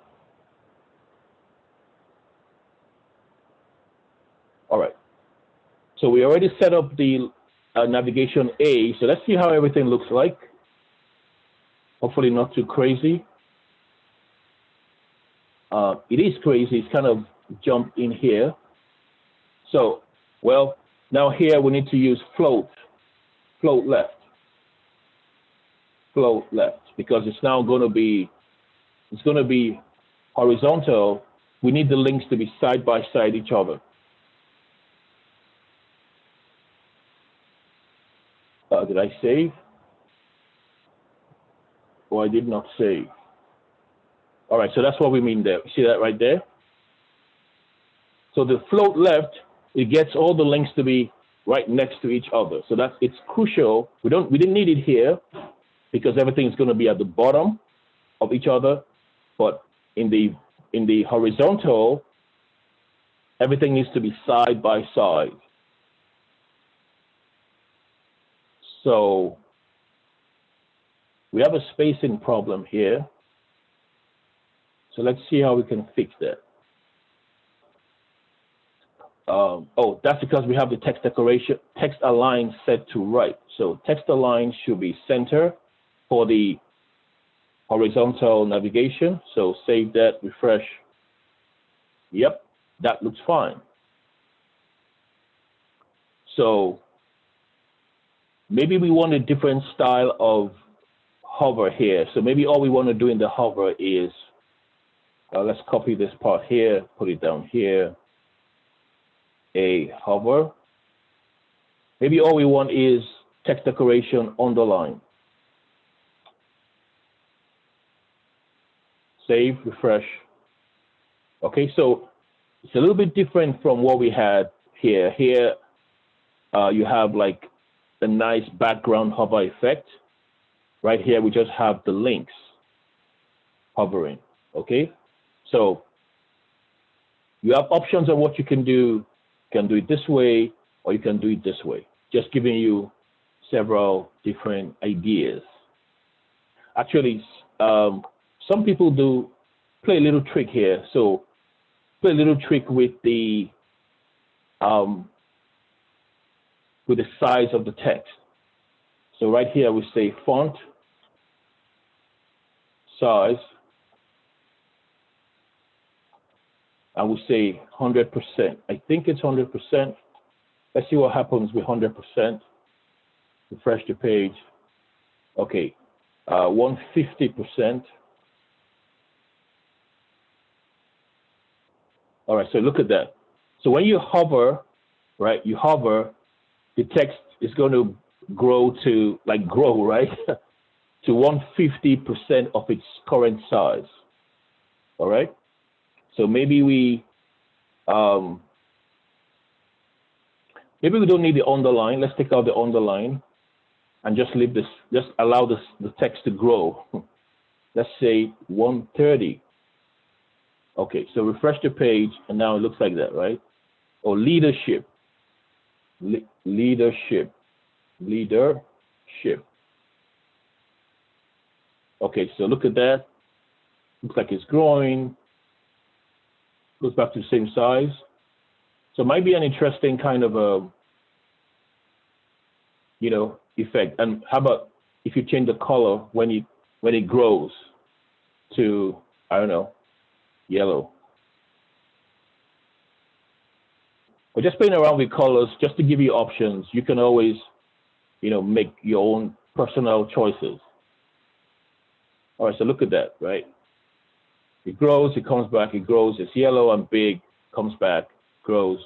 All right. So we already set up the navigation A. So let's see how everything looks like. Hopefully not too crazy. It is crazy. It's kind of jumped in here. So, well, now here we need to use float left, because it's now going to be, horizontal. We need the links to be side by side each other. Did I save? Oh, I did not save. All right, so that's what we mean there. See that right there? So the float left, it gets all the links to be right next to each other. So it's crucial. We didn't need it here because everything is going to be at the bottom of each other. But in the horizontal, everything needs to be side by side. So we have a spacing problem here. So let's see how we can fix that. Oh, that's because we have the text decoration, text align set to right. So text align should be center for the horizontal navigation. So save that, refresh. Yep, that looks fine. So maybe we want a different style of hover here. So maybe all we want to do in the hover is, let's copy this part here, put it down here, a hover. Maybe all we want is text decoration underline. Save, refresh. Okay, so it's a little bit different from what we had here. Here, you have like a nice background hover effect. Right here, we just have the links hovering. Okay, so you have options on what you can do. You can do it this way, or you can do it this way. Just giving you several different ideas. Actually, some people do play a little trick here. So play a little trick with the size of the text. So right here we say font size, and we say 100%. I think it's 100%. Let's see what happens with 100%. Refresh the page. Okay, 150%. All right, so look at that. So when you hover, right, you hover, the text is going to grow to, like grow, right, to 150% of its current size. All right, so maybe we don't need the underline. Let's take out the underline and just leave this, just allow the text to grow. Let's say 130. Okay, so refresh the page, and now it looks like that, right? Or leadership, leadership. Okay, so look at that. Looks like it's growing. Goes back to the same size. So it might be an interesting kind of a, effect. And how about if you change the color when it grows to, I don't know, yellow. But just playing around with colors, just to give you options. You can always, make your own personal choices. All right, so look at that, right? It grows, it comes back, it grows, it's yellow and big, comes back, grows.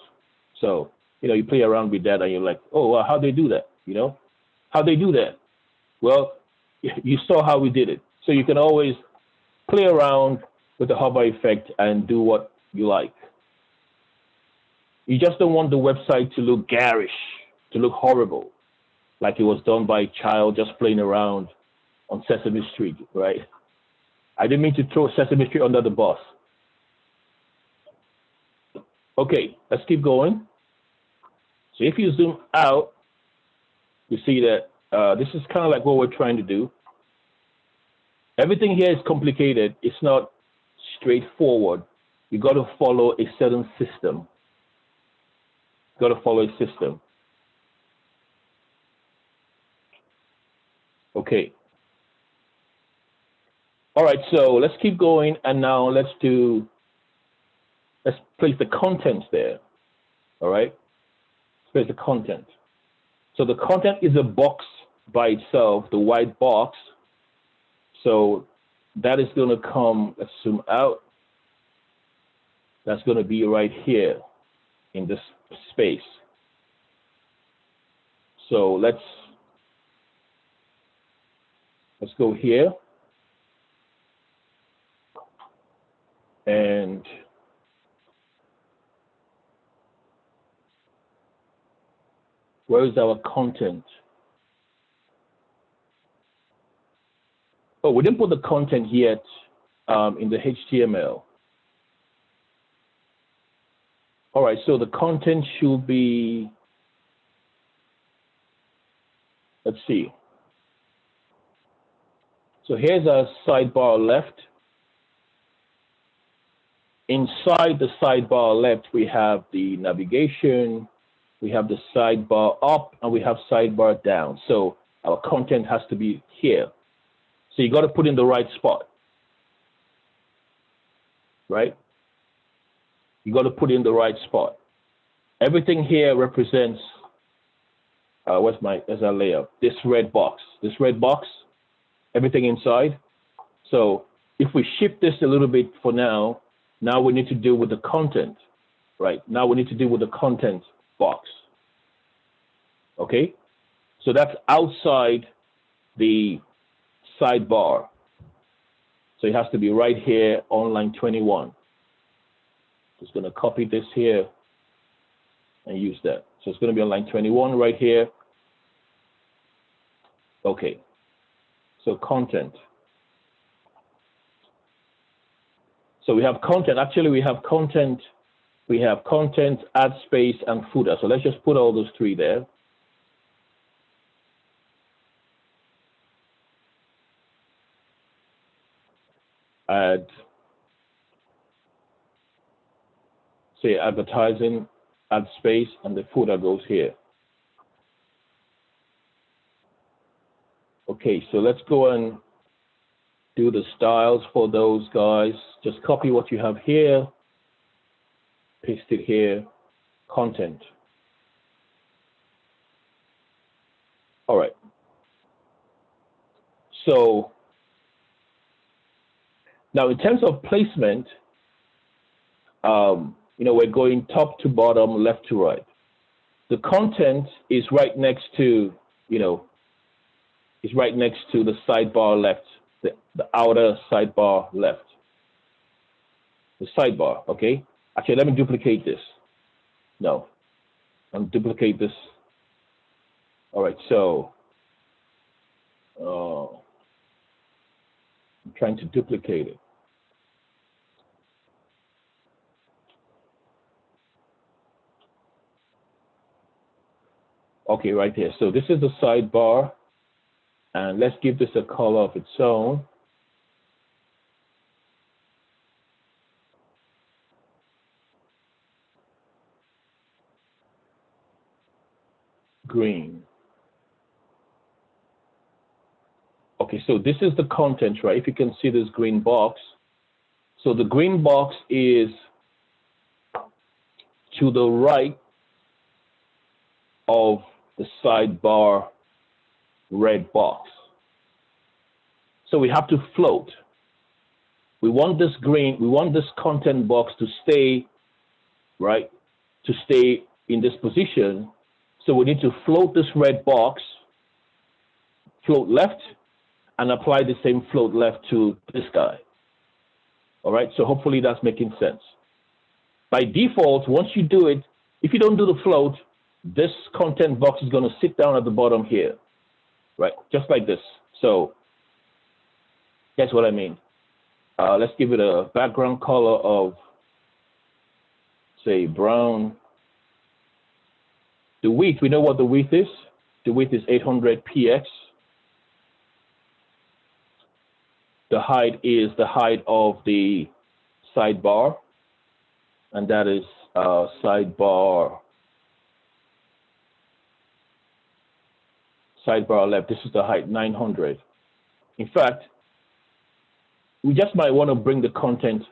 So, you play around with that and you're like, oh, well, how'd they do that? How'd they do that? Well, you saw how we did it. So you can always play around with the hover effect and do what you like. You just don't want the website to look garish, to look horrible, like it was done by a child just playing around on Sesame Street, right? I didn't mean to throw Sesame Street under the bus. Okay, let's keep going. So if you zoom out, you see that this is kind of like what we're trying to do. Everything here is complicated. It's not straightforward. You got to follow a certain system. Got to follow a system. Okay. All right, so let's keep going, and now let's place the content there. All right, let's place the content. So the content is a box by itself, the white box. So that is going to come, let's zoom out. That's going to be right here in this space. So let's go here. And where is our content? Oh, we didn't put the content yet in the HTML. All right, so the content should be, let's see. So here's our sidebar left. Inside the sidebar left, we have the navigation, we have the sidebar up, and we have sidebar down. So our content has to be here. So you got to put in the right spot, right? You got to put in the right spot. Everything here represents, there's our layout. This red box, everything inside. So if we shift this a little bit for now we need to deal with the content, right? Now we need to deal with the content box. Okay, so that's outside the sidebar. So it has to be right here on line 21. Just going to copy this here and use that. So it's going to be on line 21 right here. Okay, so content. So we have content. Actually, we have content, add space, and footer. So let's just put all those three there. Add, say, advertising, add space, and the footer goes here. Okay, so let's go and do the styles for those guys. Just copy what you have here, paste it here, content. All right. So now in terms of placement, we're going top to bottom, left to right. The content is right next to, is right next to the sidebar left, the outer sidebar left. The sidebar, okay? Actually, let me duplicate this. No, I'll duplicate this. All right, so I'm trying to duplicate it. Okay, right here. So this is the sidebar, and let's give this a color of its own. Green. Okay, so this is the content, right? If you can see this green box. So the green box is to the right of the sidebar red box. So we have to float. We want this green, we want this content box to stay, right? To stay in this position. So we need to float this red box, float left, and apply the same float left to this guy. All right, so hopefully that's making sense. By default, once you do it, if you don't do the float, this content box is going to sit down at the bottom here, right? Just like this. So that's what I mean. Let's give it a background color of, say, brown. The width, we know what the width is. The width is 800 px. The height is the height of the sidebar, and that is sidebar left. This is the height, 900. In fact, we just might want to bring the content,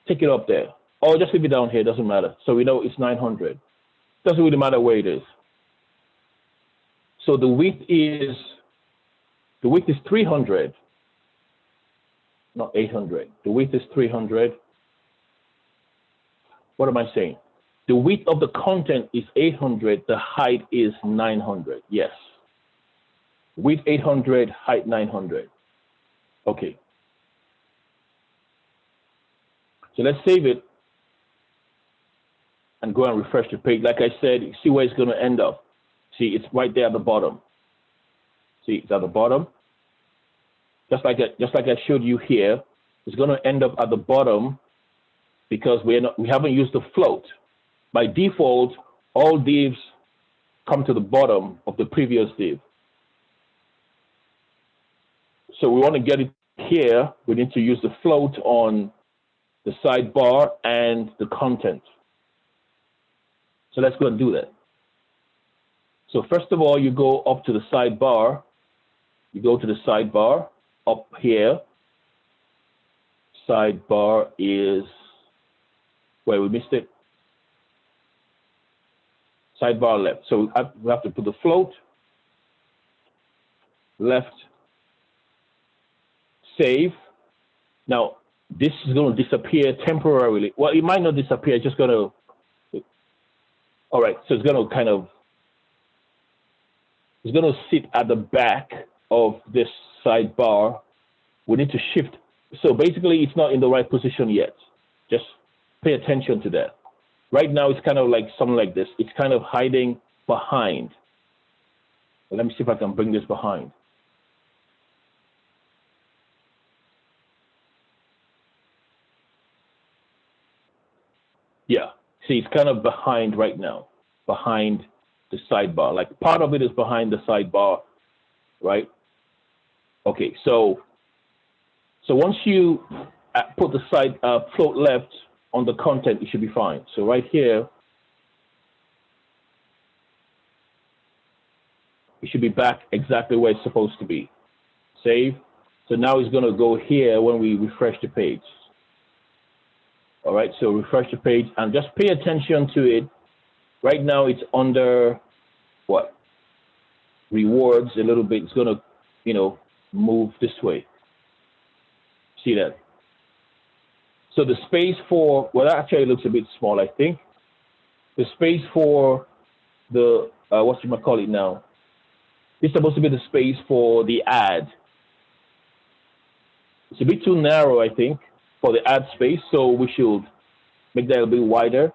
take it up there, or just leave it down here, doesn't matter. So we know it's 900. Doesn't really matter where it is. So the width is 300, not 800. The width is 300. What am I saying? The width of the content is 800, the height is 900, yes. Width 800, height 900. Okay. So let's save it and go and refresh the page. Like I said, you see where it's going to end up. See, it's right there at the bottom. See, it's at the bottom. Just like I showed you here, it's going to end up at the bottom because we haven't used the float. By default, all divs come to the bottom of the previous div. So we want to get it here. We need to use the float on the sidebar and the content. So let's go and do that. So first of all, you go up to the sidebar. You go to the sidebar up here. Sidebar is where we missed it. sidebar left. So we have to put the float, left, save. Now, this is going to disappear temporarily. Well, it might not disappear, it's just going to, all right, so it's going to kind of, it's going to sit at the back of this sidebar. We need to shift. So basically, it's not in the right position yet. Just pay attention to that. Right now, it's kind of like something like this. It's kind of hiding behind. Let me see if I can bring this behind. Yeah, see, it's kind of behind right now, behind the sidebar. Like part of it is behind the sidebar, right? Okay, so once you put the float left on the content, it should be fine. So right here, it should be back exactly where it's supposed to be. Save. So now it's going to go here when we refresh the page. All right, so refresh the page and just pay attention to it. Right now it's under what? Rewards a little bit. It's going to, you know, move this way. See that? So the space for, well, that actually looks a bit small, I think. The space for the, what you might call it now, it's supposed to be the space for the ad. It's a bit too narrow, I think, for the ad space, so we should make that a bit wider.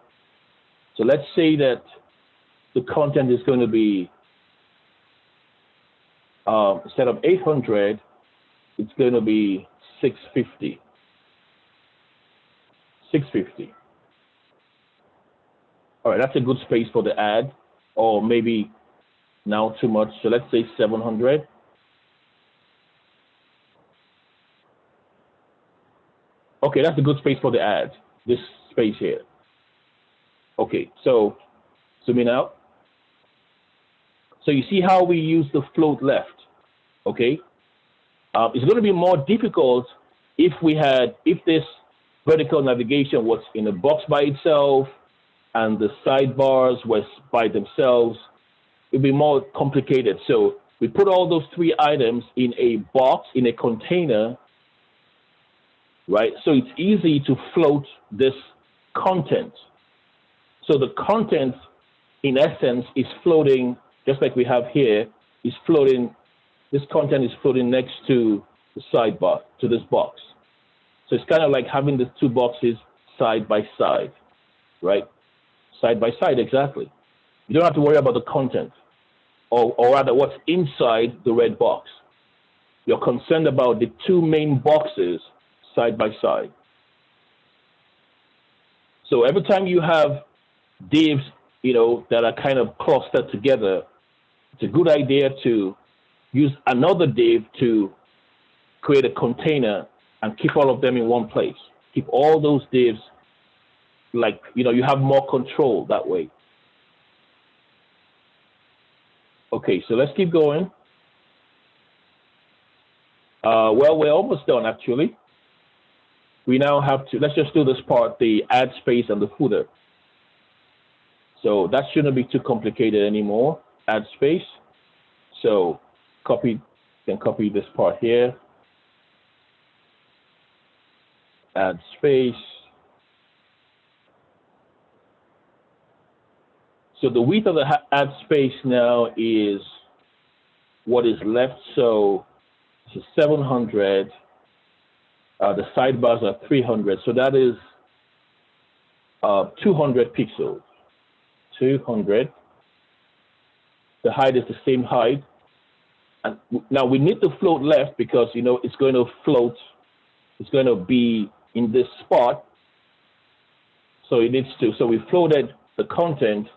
So let's say that the content is going to be, instead of 800, it's going to be 650. 650. All right, that's a good space for the ad, or maybe now too much. So let's say 700. Okay, that's a good space for the ad, this space here. Okay, so zooming out. So you see how we use the float left, okay? It's going to be more difficult if this vertical navigation was in a box by itself and the sidebars was by themselves. It'd be more complicated. So we put all those three items in a box, in a container, right? So it's easy to float this content. So the content, in essence, is floating, just like we have here, is floating, this content is floating next to the sidebar, to this box. So it's kind of like having the two boxes side by side, right? Side by side, exactly. You don't have to worry about the content, or rather what's inside the red box. You're concerned about the two main boxes side by side. So every time you have divs, you know, that are kind of clustered together, it's a good idea to use another div to create a container and keep all of them in one place. Keep all those divs, like, you know, you have more control that way. Okay, so let's keep going. Well, we're almost done, actually. We now have to, let's just do this part, the ad space and the footer. So that shouldn't be too complicated anymore, ad space. So can copy this part here. Add space. So the width of the ad space now is what is left. So it's 700. The sidebars are 300. So that is 200 pixels. 200. The height is the same height. And now we need to float left because, you know, it's going to float. It's going to be in this spot. So it needs to, so we floated the content.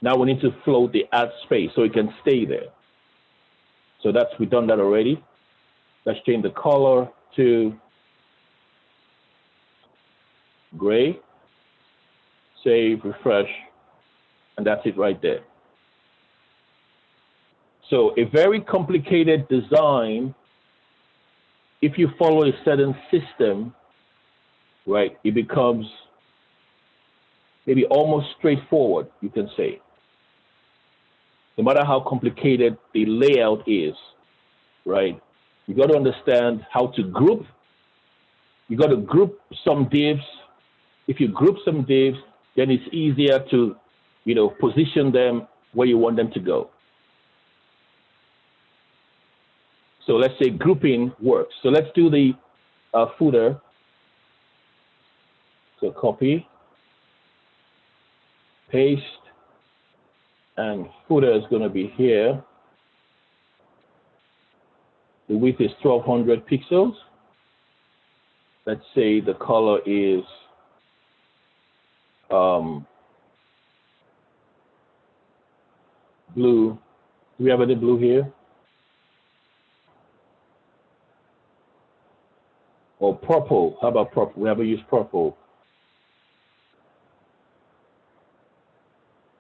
Now we need to float the ad space so it can stay there. So we've done that already. Let's change the color to gray. Save, refresh, and that's it right there. So a very complicated design, if you follow a certain system, right, it becomes maybe almost straightforward, you can say. no matter how complicated the layout is, right? You got to understand how to group. You got to group some divs. If you group some divs, then it's easier to, position them where you want them to go. So let's say grouping works. So let's do the footer. So copy, paste, and footer is going to be here. The width is 1200 pixels. Let's say the color is blue. Do we have any blue here? Or purple? How about purple? We haven't used purple.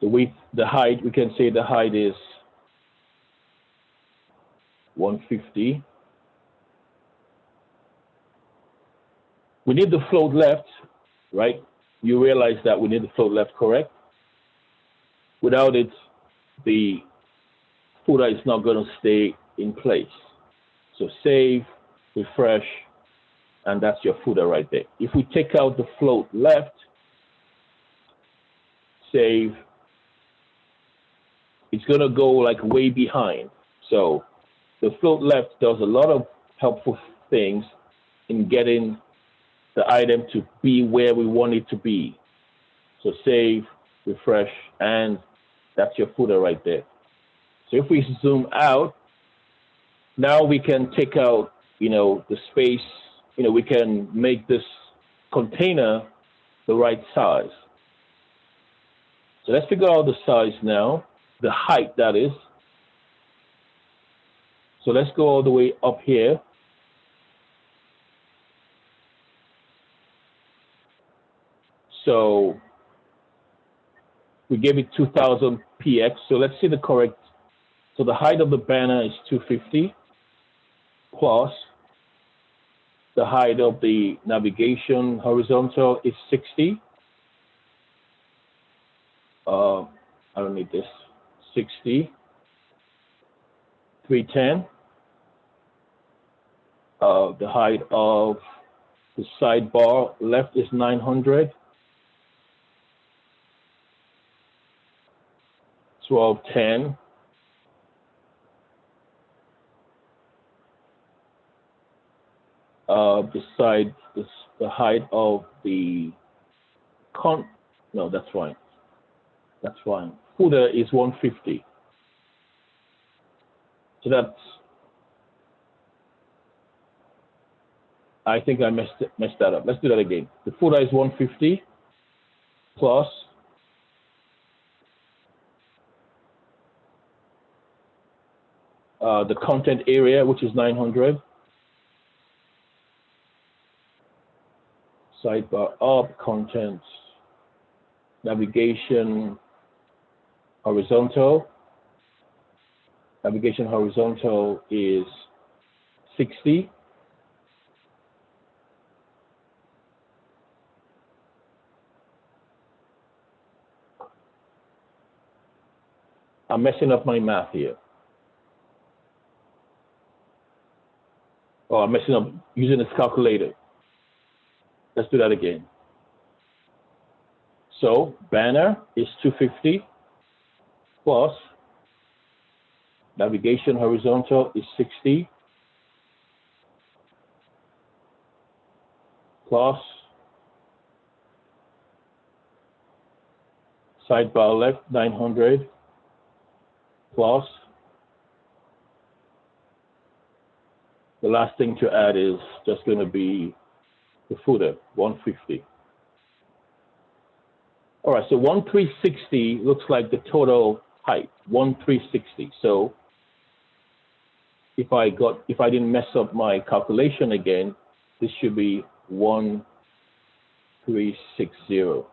The width, the height, we can say the height is 150. We need the float left, right? You realize that we need the float left, correct? Without it, the footer is not going to stay in place. So save, refresh, and that's your footer right there. If we take out the float left, save, it's going to go like way behind. So the float left does a lot of helpful things in getting the item to be where we want it to be. So save, refresh, and that's your footer right there. So if we zoom out, now we can take out, the space, we can make this container the right size. So let's figure out the size now, the height that is. So let's go all the way up here. So we gave it 2000 px. So let's see the correct. So the height of the banner is 250 plus the height of the navigation horizontal is 60. I don't need this. 60. 310. The height of the sidebar left is 900. 1210. Beside this, the height of the no, that's fine. That's fine. Footer is 150. So that's, I think I messed that up. Let's do that again. The footer is 150 plus the content area, which is 900. Sidebar up, content, navigation horizontal. Navigation horizontal is 60. I'm messing up my math here. Oh, I'm messing up using this calculator. Let's do that again. So banner is 250 plus navigation horizontal is 60 plus sidebar left 900 plus the last thing to add is just going to be the footer, 150. All right, so 1360 looks like the total height, 1360. So if I didn't mess up my calculation again, this should be 1360.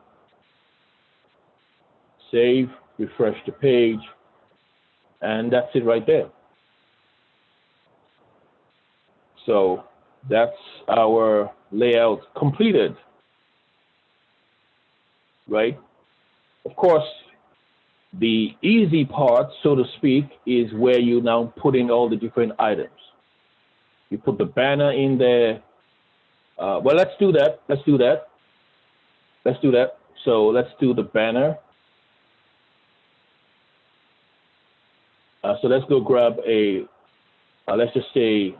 Save, refresh the page, and that's it right there. So that's our layout completed, right? Of course, The easy part, so to speak, is where you now put in all the different items. You put the banner in there. Well, let's do that. Let's do that. Let's do that. So let's do the banner. So let's go grab a, let's just say,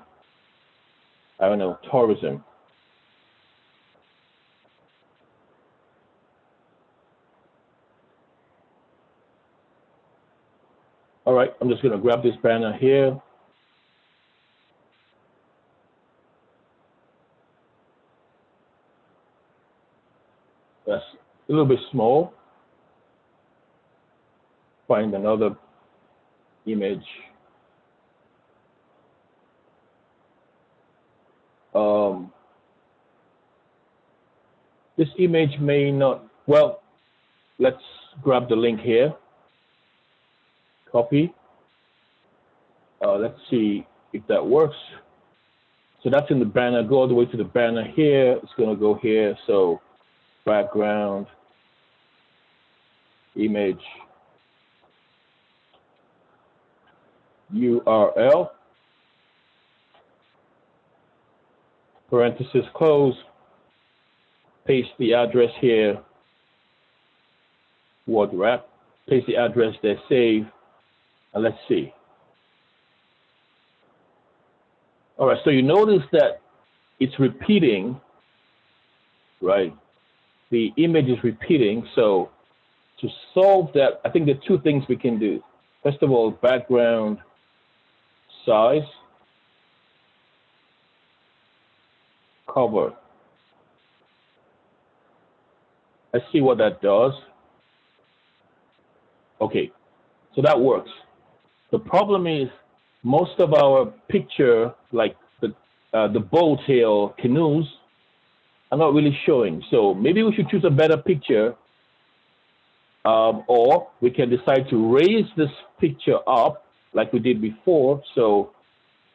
I don't know, tourism. All right, I'm just going to grab this banner here. That's a little bit small. Find another image. This image may not, well, let's grab the link here. Copy. Let's see if that works. So that's in the banner. Go all the way to the banner here. It's going to go here. So background, image, URL, parenthesis close, paste the address here, word wrap, paste the address there, save, and let's see. All right, so you notice that it's repeating, right? The image is repeating. So to solve that, I think there are two things we can do. First of all, background size, cover. Let's see what that does. Okay, so that works. The problem is most of our picture, like the boat here or canoes, are not really showing. So maybe we should choose a better picture, or we can decide to raise this picture up like we did before. So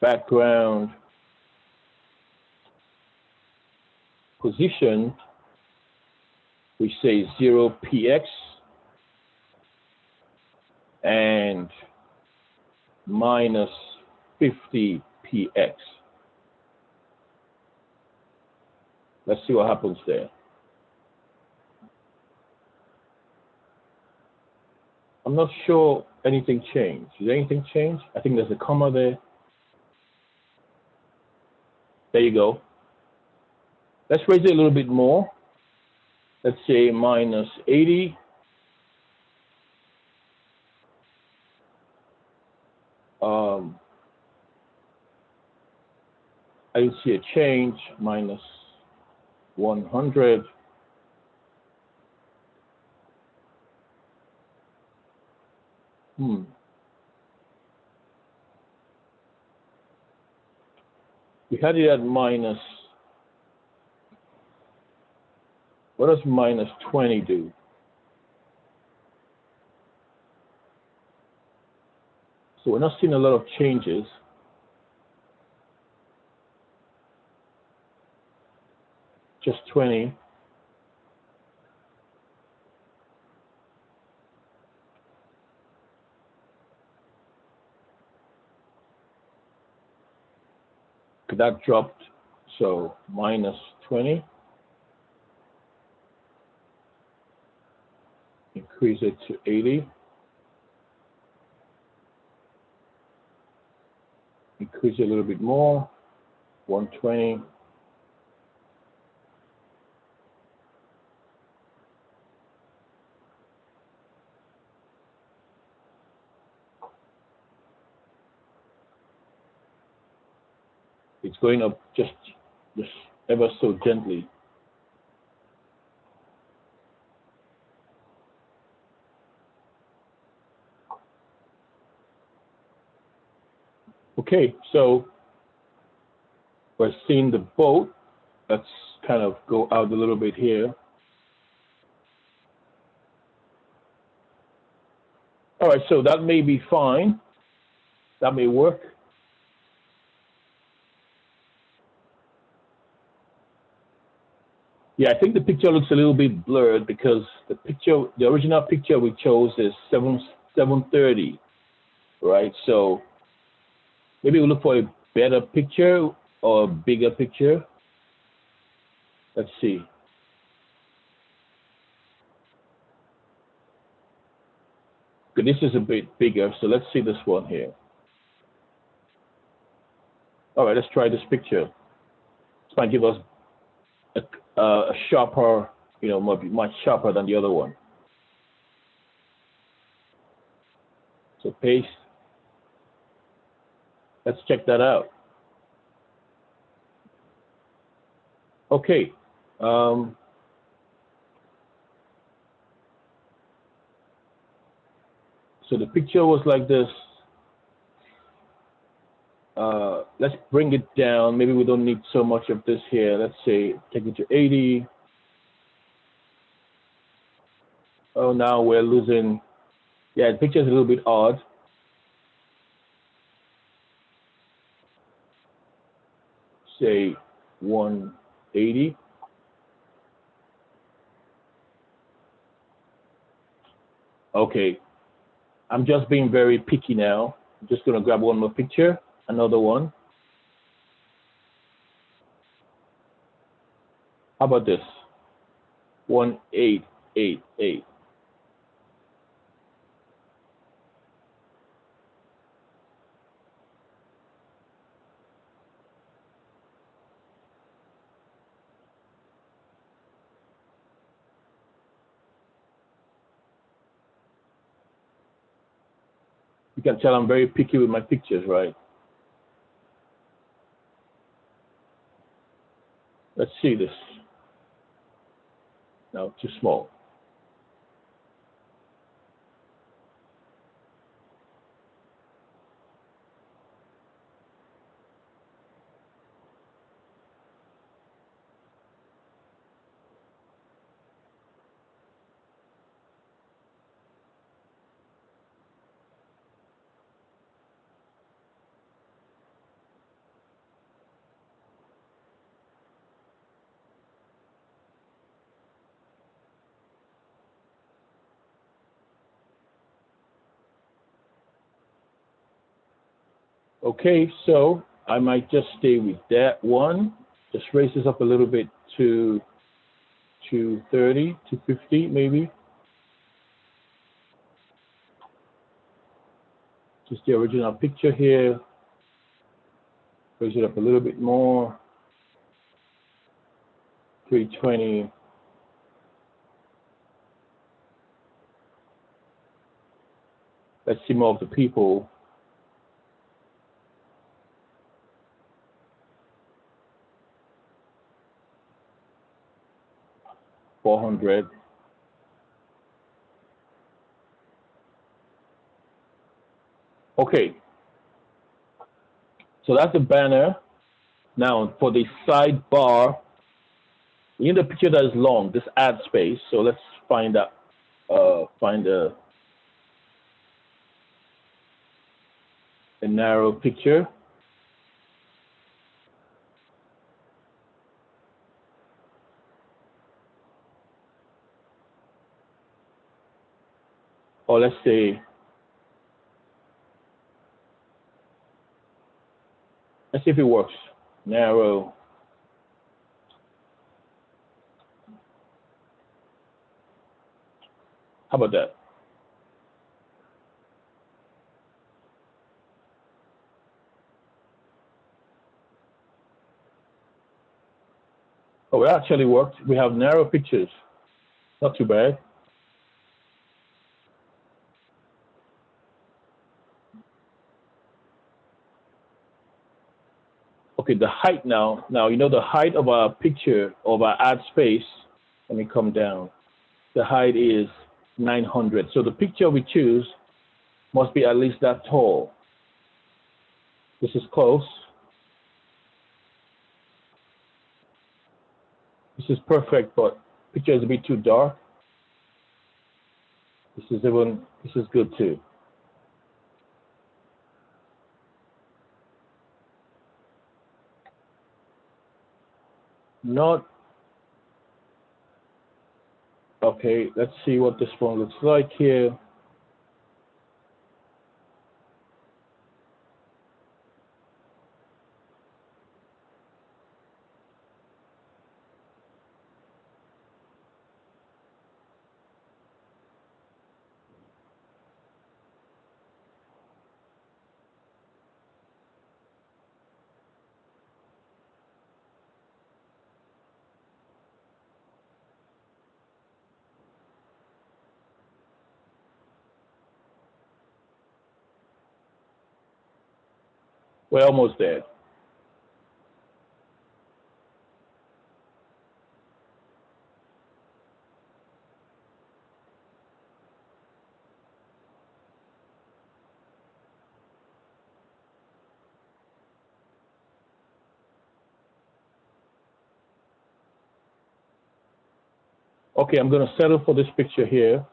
background position, we say 0px and minus 50px. Let's see what happens there. I'm not sure anything changed. Did anything change? I think there's a comma there. There you go. Let's raise it a little bit more. Let's say minus 80. I didn't see a change, minus 100. We had it at minus, what does minus 20 do? So we're not seeing a lot of changes. Just 20. That dropped, so minus 20. Increase it to 80. Increase it a little bit more, 120. It's going up just ever so gently. Okay, so we're seeing the boat. Let's kind of go out a little bit here. All right, so that may be fine. That may work. Yeah, I think the picture looks a little bit blurred because the original picture we chose is 730, right? So maybe we look for a better picture or a bigger picture. Let's see. Okay, this is a bit bigger, so let's see this one here. All right, let's try this picture. This might give us a sharper, much sharper than the other one. So paste. Let's check that out. Okay. So the picture was like this. Let's bring it down. Maybe we don't need so much of this here. Let's say take it to 80. Oh, now we're losing. Yeah, the picture is a little bit odd. Say 180. Okay, I'm just being very picky now. I'm just gonna grab one more picture, another one. How about this? 1888. You can tell I'm very picky with my pictures, right? Let's see this. No, too small. Okay, so I might just stay with that one. Just raise this up a little bit to 230, 250 maybe. Just the original picture here. Raise it up a little bit more. 320. Let's see more of the people. $400. Okay. So that's the banner. Now for the sidebar, we need a picture that is long. This ad space. So let's find a narrow picture. Or let's see if it works. Narrow. How about that? Oh, it actually worked. We have narrow pictures. Not too bad. Okay, the height now. Now, the height of our picture, of our ad space, let me come down. The height is 900. So the picture we choose must be at least that tall. This is close. This is perfect, but picture is a bit too dark. This is good too. Not Okay, let's see what this one looks like here. We're almost there. Okay, I'm going to settle for this picture here.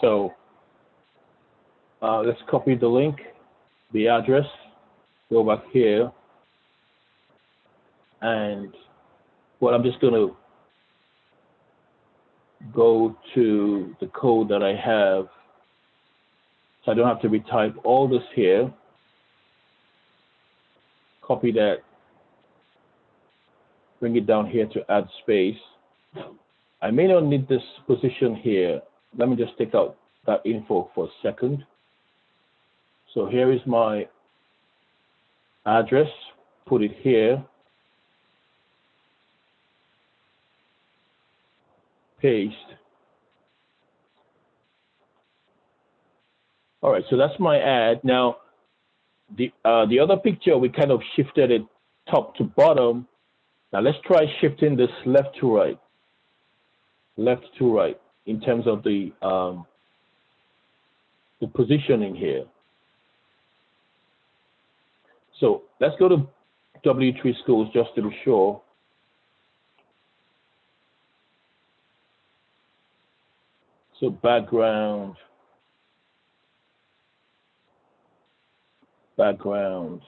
So let's copy the link, the address, go back here, and well, I'm just going to go to the code that I have, so I don't have to retype all this here. Copy that, bring it down here to add space. I may not need this position here. Let me just take out that info for a second. So here is my address, put it here, paste. All right, so that's my ad. Now, the other picture, we kind of shifted it top to bottom. Now let's try shifting this left to right in terms of the positioning here. So let's go to W3 Schools just to be sure. So backgrounds. Background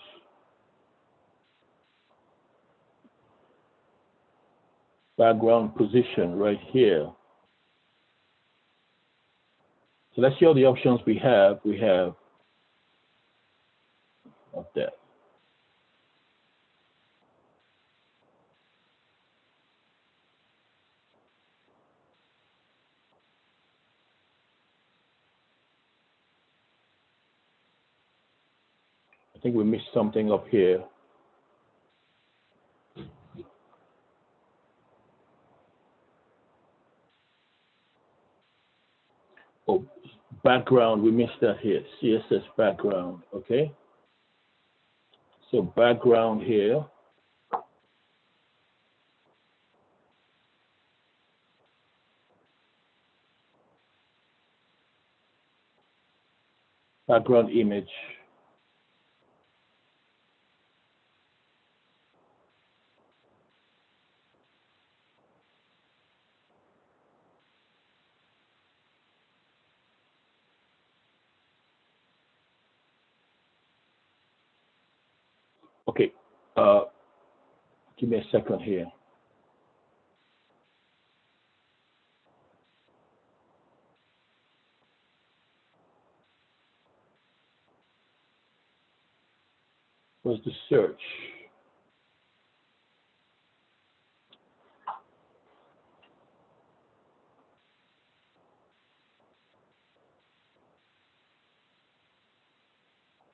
position right here. So let's see all the options we have. We have up there. I think we missed something up here. Oh, background, we missed that here. CSS background, okay? So background here. Background image. Okay, give me a second here. Where's the search?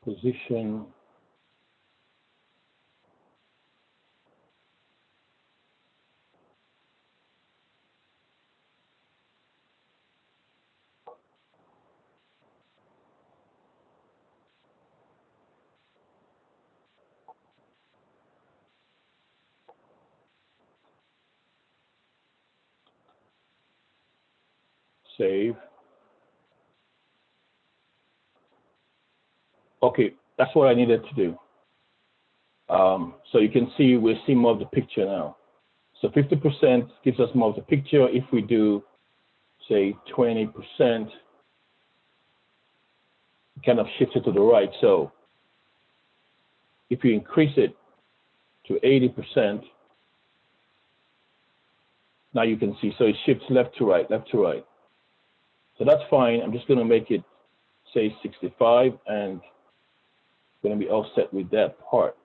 Position. Save. Okay, that's what I needed to do. So you can see we're seeing more of the picture now. So 50% gives us more of the picture. If we do, say, 20%, kind of shifts it to the right. So if you increase it to 80%, Now you can see, so it shifts left to right, left to right. So that's fine. I'm just going to make it say 65 and going to be offset with that part.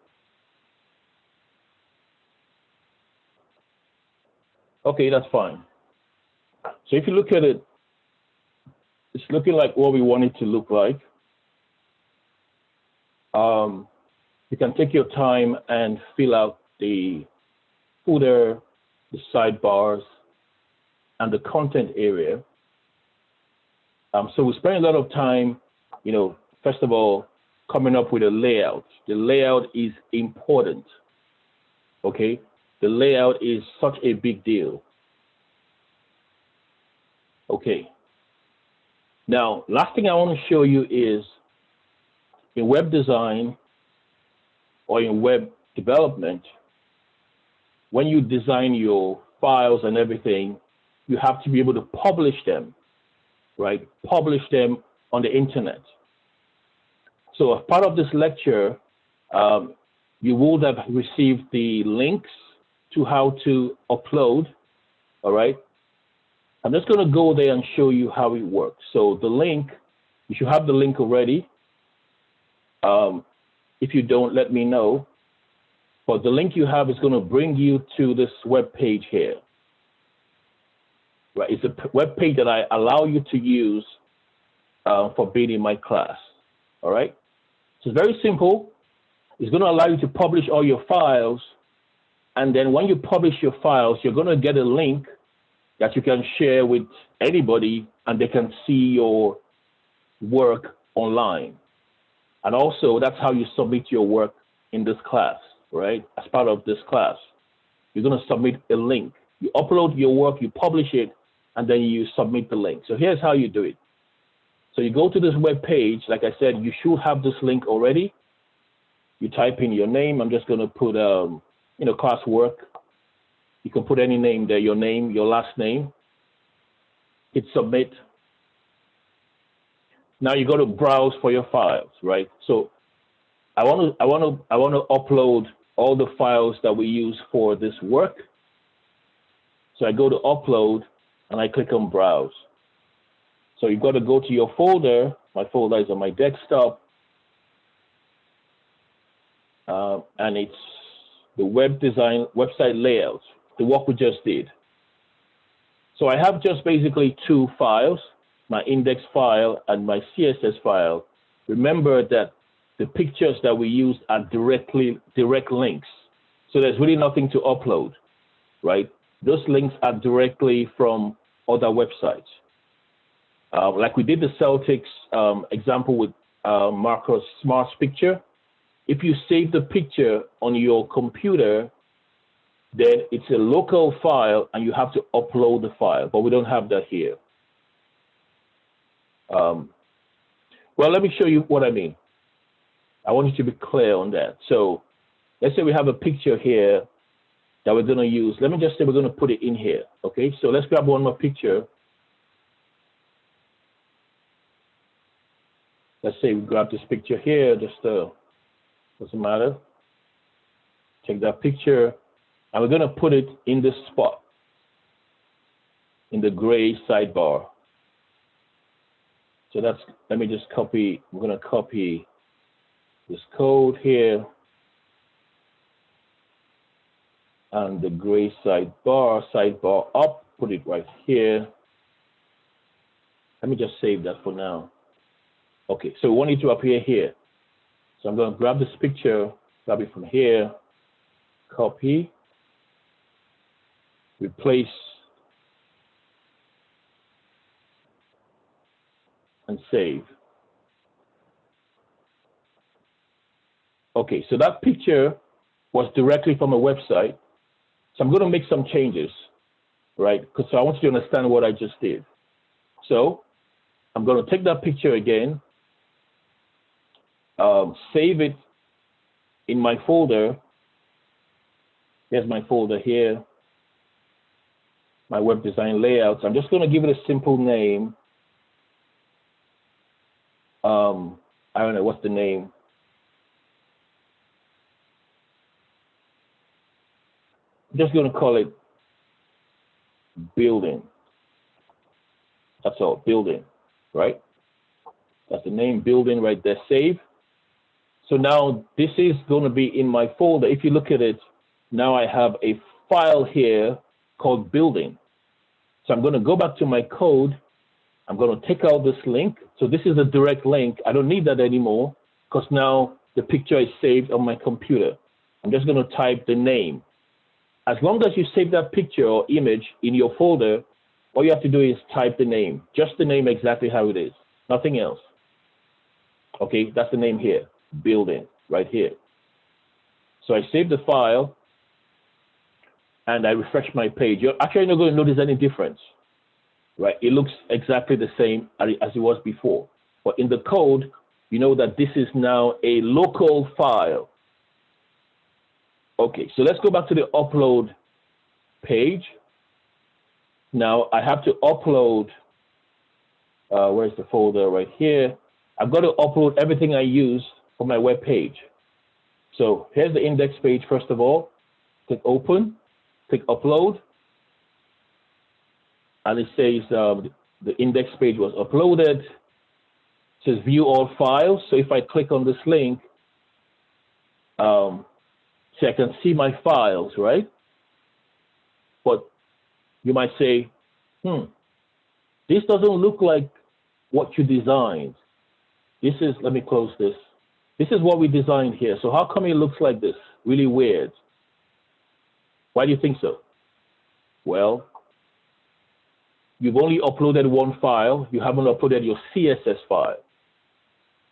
Okay, that's fine. So if you look at it, it's looking like what we want it to look like. You can take your time and fill out the footer, the sidebars, and the content area. So we spend a lot of time, first of all, coming up with a layout. The layout is important, okay? The layout is such a big deal. Okay. Now, last thing I want to show you is in web design or in web development, when you design your files and everything, you have to be able to publish them, right? Publish them on the internet. So as part of this lecture, you would have received the links to how to upload, all right? I'm just going to go there and show you how it works. So the link, you should have the link already. If you don't, let me know. But the link you have is going to bring you to this web page here. Right? It's a web page that I allow you to use for being in my class. All right? So it's very simple. It's going to allow you to publish all your files. And then when you publish your files, you're going to get a link that you can share with anybody and they can see your work online. And also, that's how you submit your work in this class, right? As part of this class, you're going to submit a link. You upload your work, you publish it, and then you submit the link. So here's how you do it. So you go to this web page. Like I said, you should have this link already. You type in your name. I'm just going to put, classwork. You can put any name there, your name, your last name. Hit submit. Now you go to browse for your files, right? So I want to upload all the files that we use for this work. So I go to upload and I click on browse. So you've got to go to your folder. My folder is on my desktop. And it's the web design, website layouts, the work we just did. So I have just basically two files, my index file and my CSS file. Remember that the pictures that we use are direct links. So there's really nothing to upload, right? Those links are directly from other websites. Like we did the Celtics example with Marcus Smart's picture. If you save the picture on your computer, then it's a local file and you have to upload the file, but we don't have that here. Well, let me show you what I mean. I want you to be clear on that. So let's say we have a picture here that we're going to use. Let me just say we're going to put it in here. Okay, so let's grab one more picture. Let's say we grab this picture here, just doesn't matter. Take that picture, and we're going to put it in this spot, in the gray sidebar. So that's, let me just copy, I'm going to copy this code here, and the gray sidebar up, put it right here. Let me just save that for now. Okay, so we want it to appear here. So I'm going to grab this picture, grab it from here, copy, replace, and save. Okay, so that picture was directly from a website. So I'm going to make some changes, right? Because I want you to understand what I just did. So I'm going to take that picture again, save it in my folder. Here's my folder here, my web design layouts. I'm just going to give it a simple name. I don't know, what's the name? I'm just going to call it building. That's all, building, right? That's the name, building right there, save. So now this is going to be in my folder. If you look at it, now I have a file here called building. So I'm going to go back to my code. I'm going to take out this link. So this is a direct link. I don't need that anymore because now the picture is saved on my computer. I'm just going to type the name. As long as you save that picture or image in your folder, all you have to do is type the name, just the name exactly how it is, nothing else. Okay, that's the name here, building, right here. So I save the file and I refresh my page. You're actually not going to notice any difference, right? It looks exactly the same as it was before. But in the code, you know that this is now a local file. Okay, so let's go back to the upload page. Now I have to upload, where's the folder? Right here. I've got to upload everything I use for my web page. So here's the index page first of all. Click open, click upload, and it says the index page was uploaded. It says view all files. So if I click on this link, so I can see my files, right? But you might say, this doesn't look like what you designed. This is, let me close this. This is what we designed here. So how come it looks like this? Really weird. Why do you think so? Well, you've only uploaded one file. You haven't uploaded your CSS file.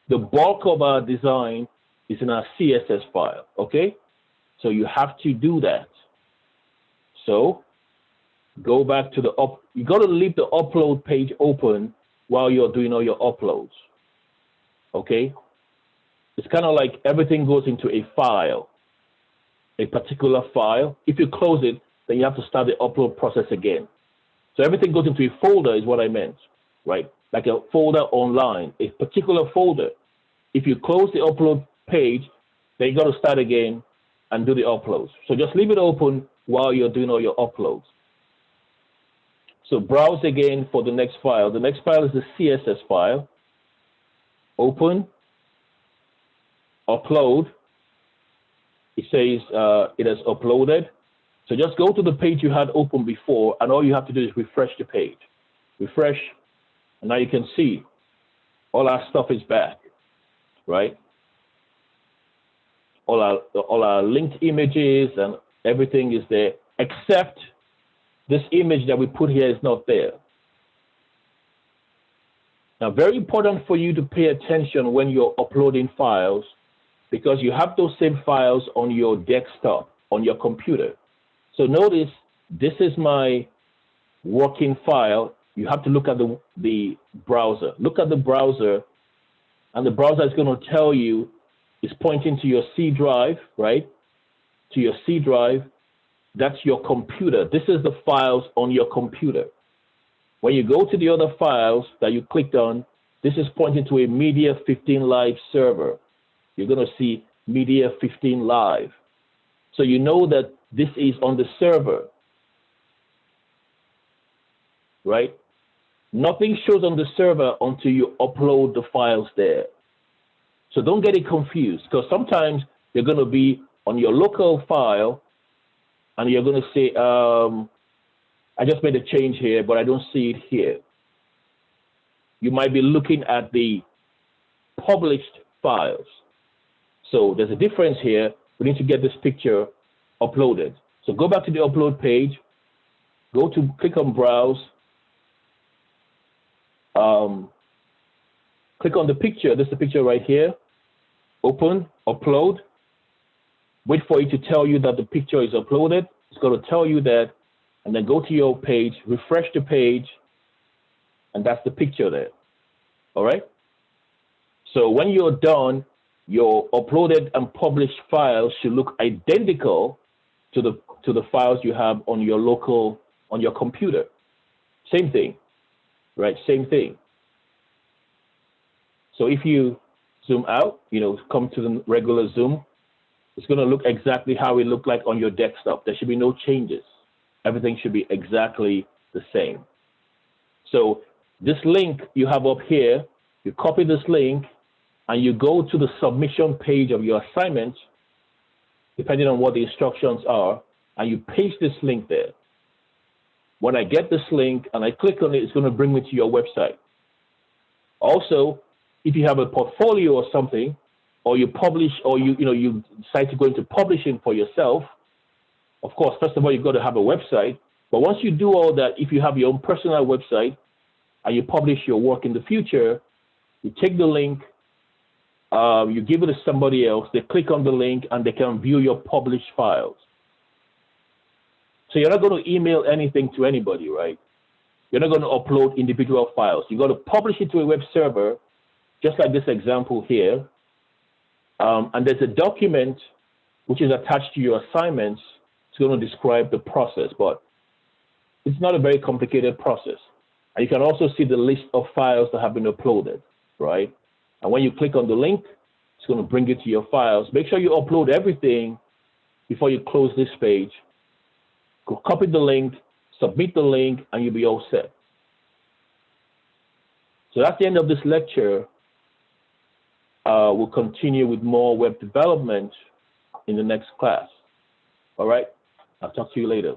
The bulk of our design is in our CSS file, okay? So you have to do that. So go back to the you got to leave the upload page open while you're doing all your uploads. Okay? It's kind of like everything goes into a file, a particular file. If you close it, then you have to start the upload process again. So everything goes into a folder is what I meant, right? Like a folder online, a particular folder. If you close the upload page, then you got to start again and do the uploads. So just leave it open while you're doing all your uploads. So browse again for the next file. The next file is the CSS file. Open, upload. It says it has uploaded. So just go to the page you had open before, and all you have to do is refresh the page. Refresh, and now you can see all our stuff is back, right? All our linked images and everything is there, except this image that we put here is not there. Now, very important for you to pay attention when you're uploading files, because you have those same files on your desktop, on your computer. So notice, this is my working file. You have to look at the browser. Look at the browser, and the browser is going to tell you, it's pointing to your C drive, right? To your C drive. That's your computer. This is the files on your computer. When you go to the other files that you clicked on, this is pointing to a Media 15 Live server. You're going to see Media 15 Live. So you know that this is on the server, right? Nothing shows on the server until you upload the files there. So don't get it confused, because sometimes you're going to be on your local file and you're going to say, I just made a change here, but I don't see it here. You might be looking at the published files. So there's a difference here. We need to get this picture uploaded. So go back to the upload page, click on browse, click on the picture. This is the picture right here. Open, upload. Wait for it to tell you that the picture is uploaded. It's going to tell you that, and then go to your page, refresh the page, and that's the picture there. All right? So when you're done, your uploaded and published files should look identical to the files you have on your on your computer. Same thing, right? Same thing. So if you zoom out, come to the regular zoom, it's going to look exactly how it looked like on your desktop. There should be no changes. Everything should be exactly the same. So this link you have up here, you copy this link and you go to the submission page of your assignment, depending on what the instructions are, and you paste this link there. When I get this link and I click on it, it's going to bring me to your website. Also, if you have a portfolio or something, or you publish, or you decide to go into publishing for yourself, of course, first of all, you've got to have a website. But once you do all that, if you have your own personal website and you publish your work in the future, you take the link, you give it to somebody else, they click on the link, and they can view your published files. So you're not going to email anything to anybody, right? You're not going to upload individual files. You've got to publish it to a web server, just like this example here. And there's a document which is attached to your assignments. It's going to describe the process, but it's not a very complicated process. And you can also see the list of files that have been uploaded, right? And when you click on the link, it's going to bring you to your files. Make sure you upload everything before you close this page. Go copy the link, submit the link, and you'll be all set. So that's the end of this lecture. We'll continue with more web development in the next class. All right? I'll talk to you later.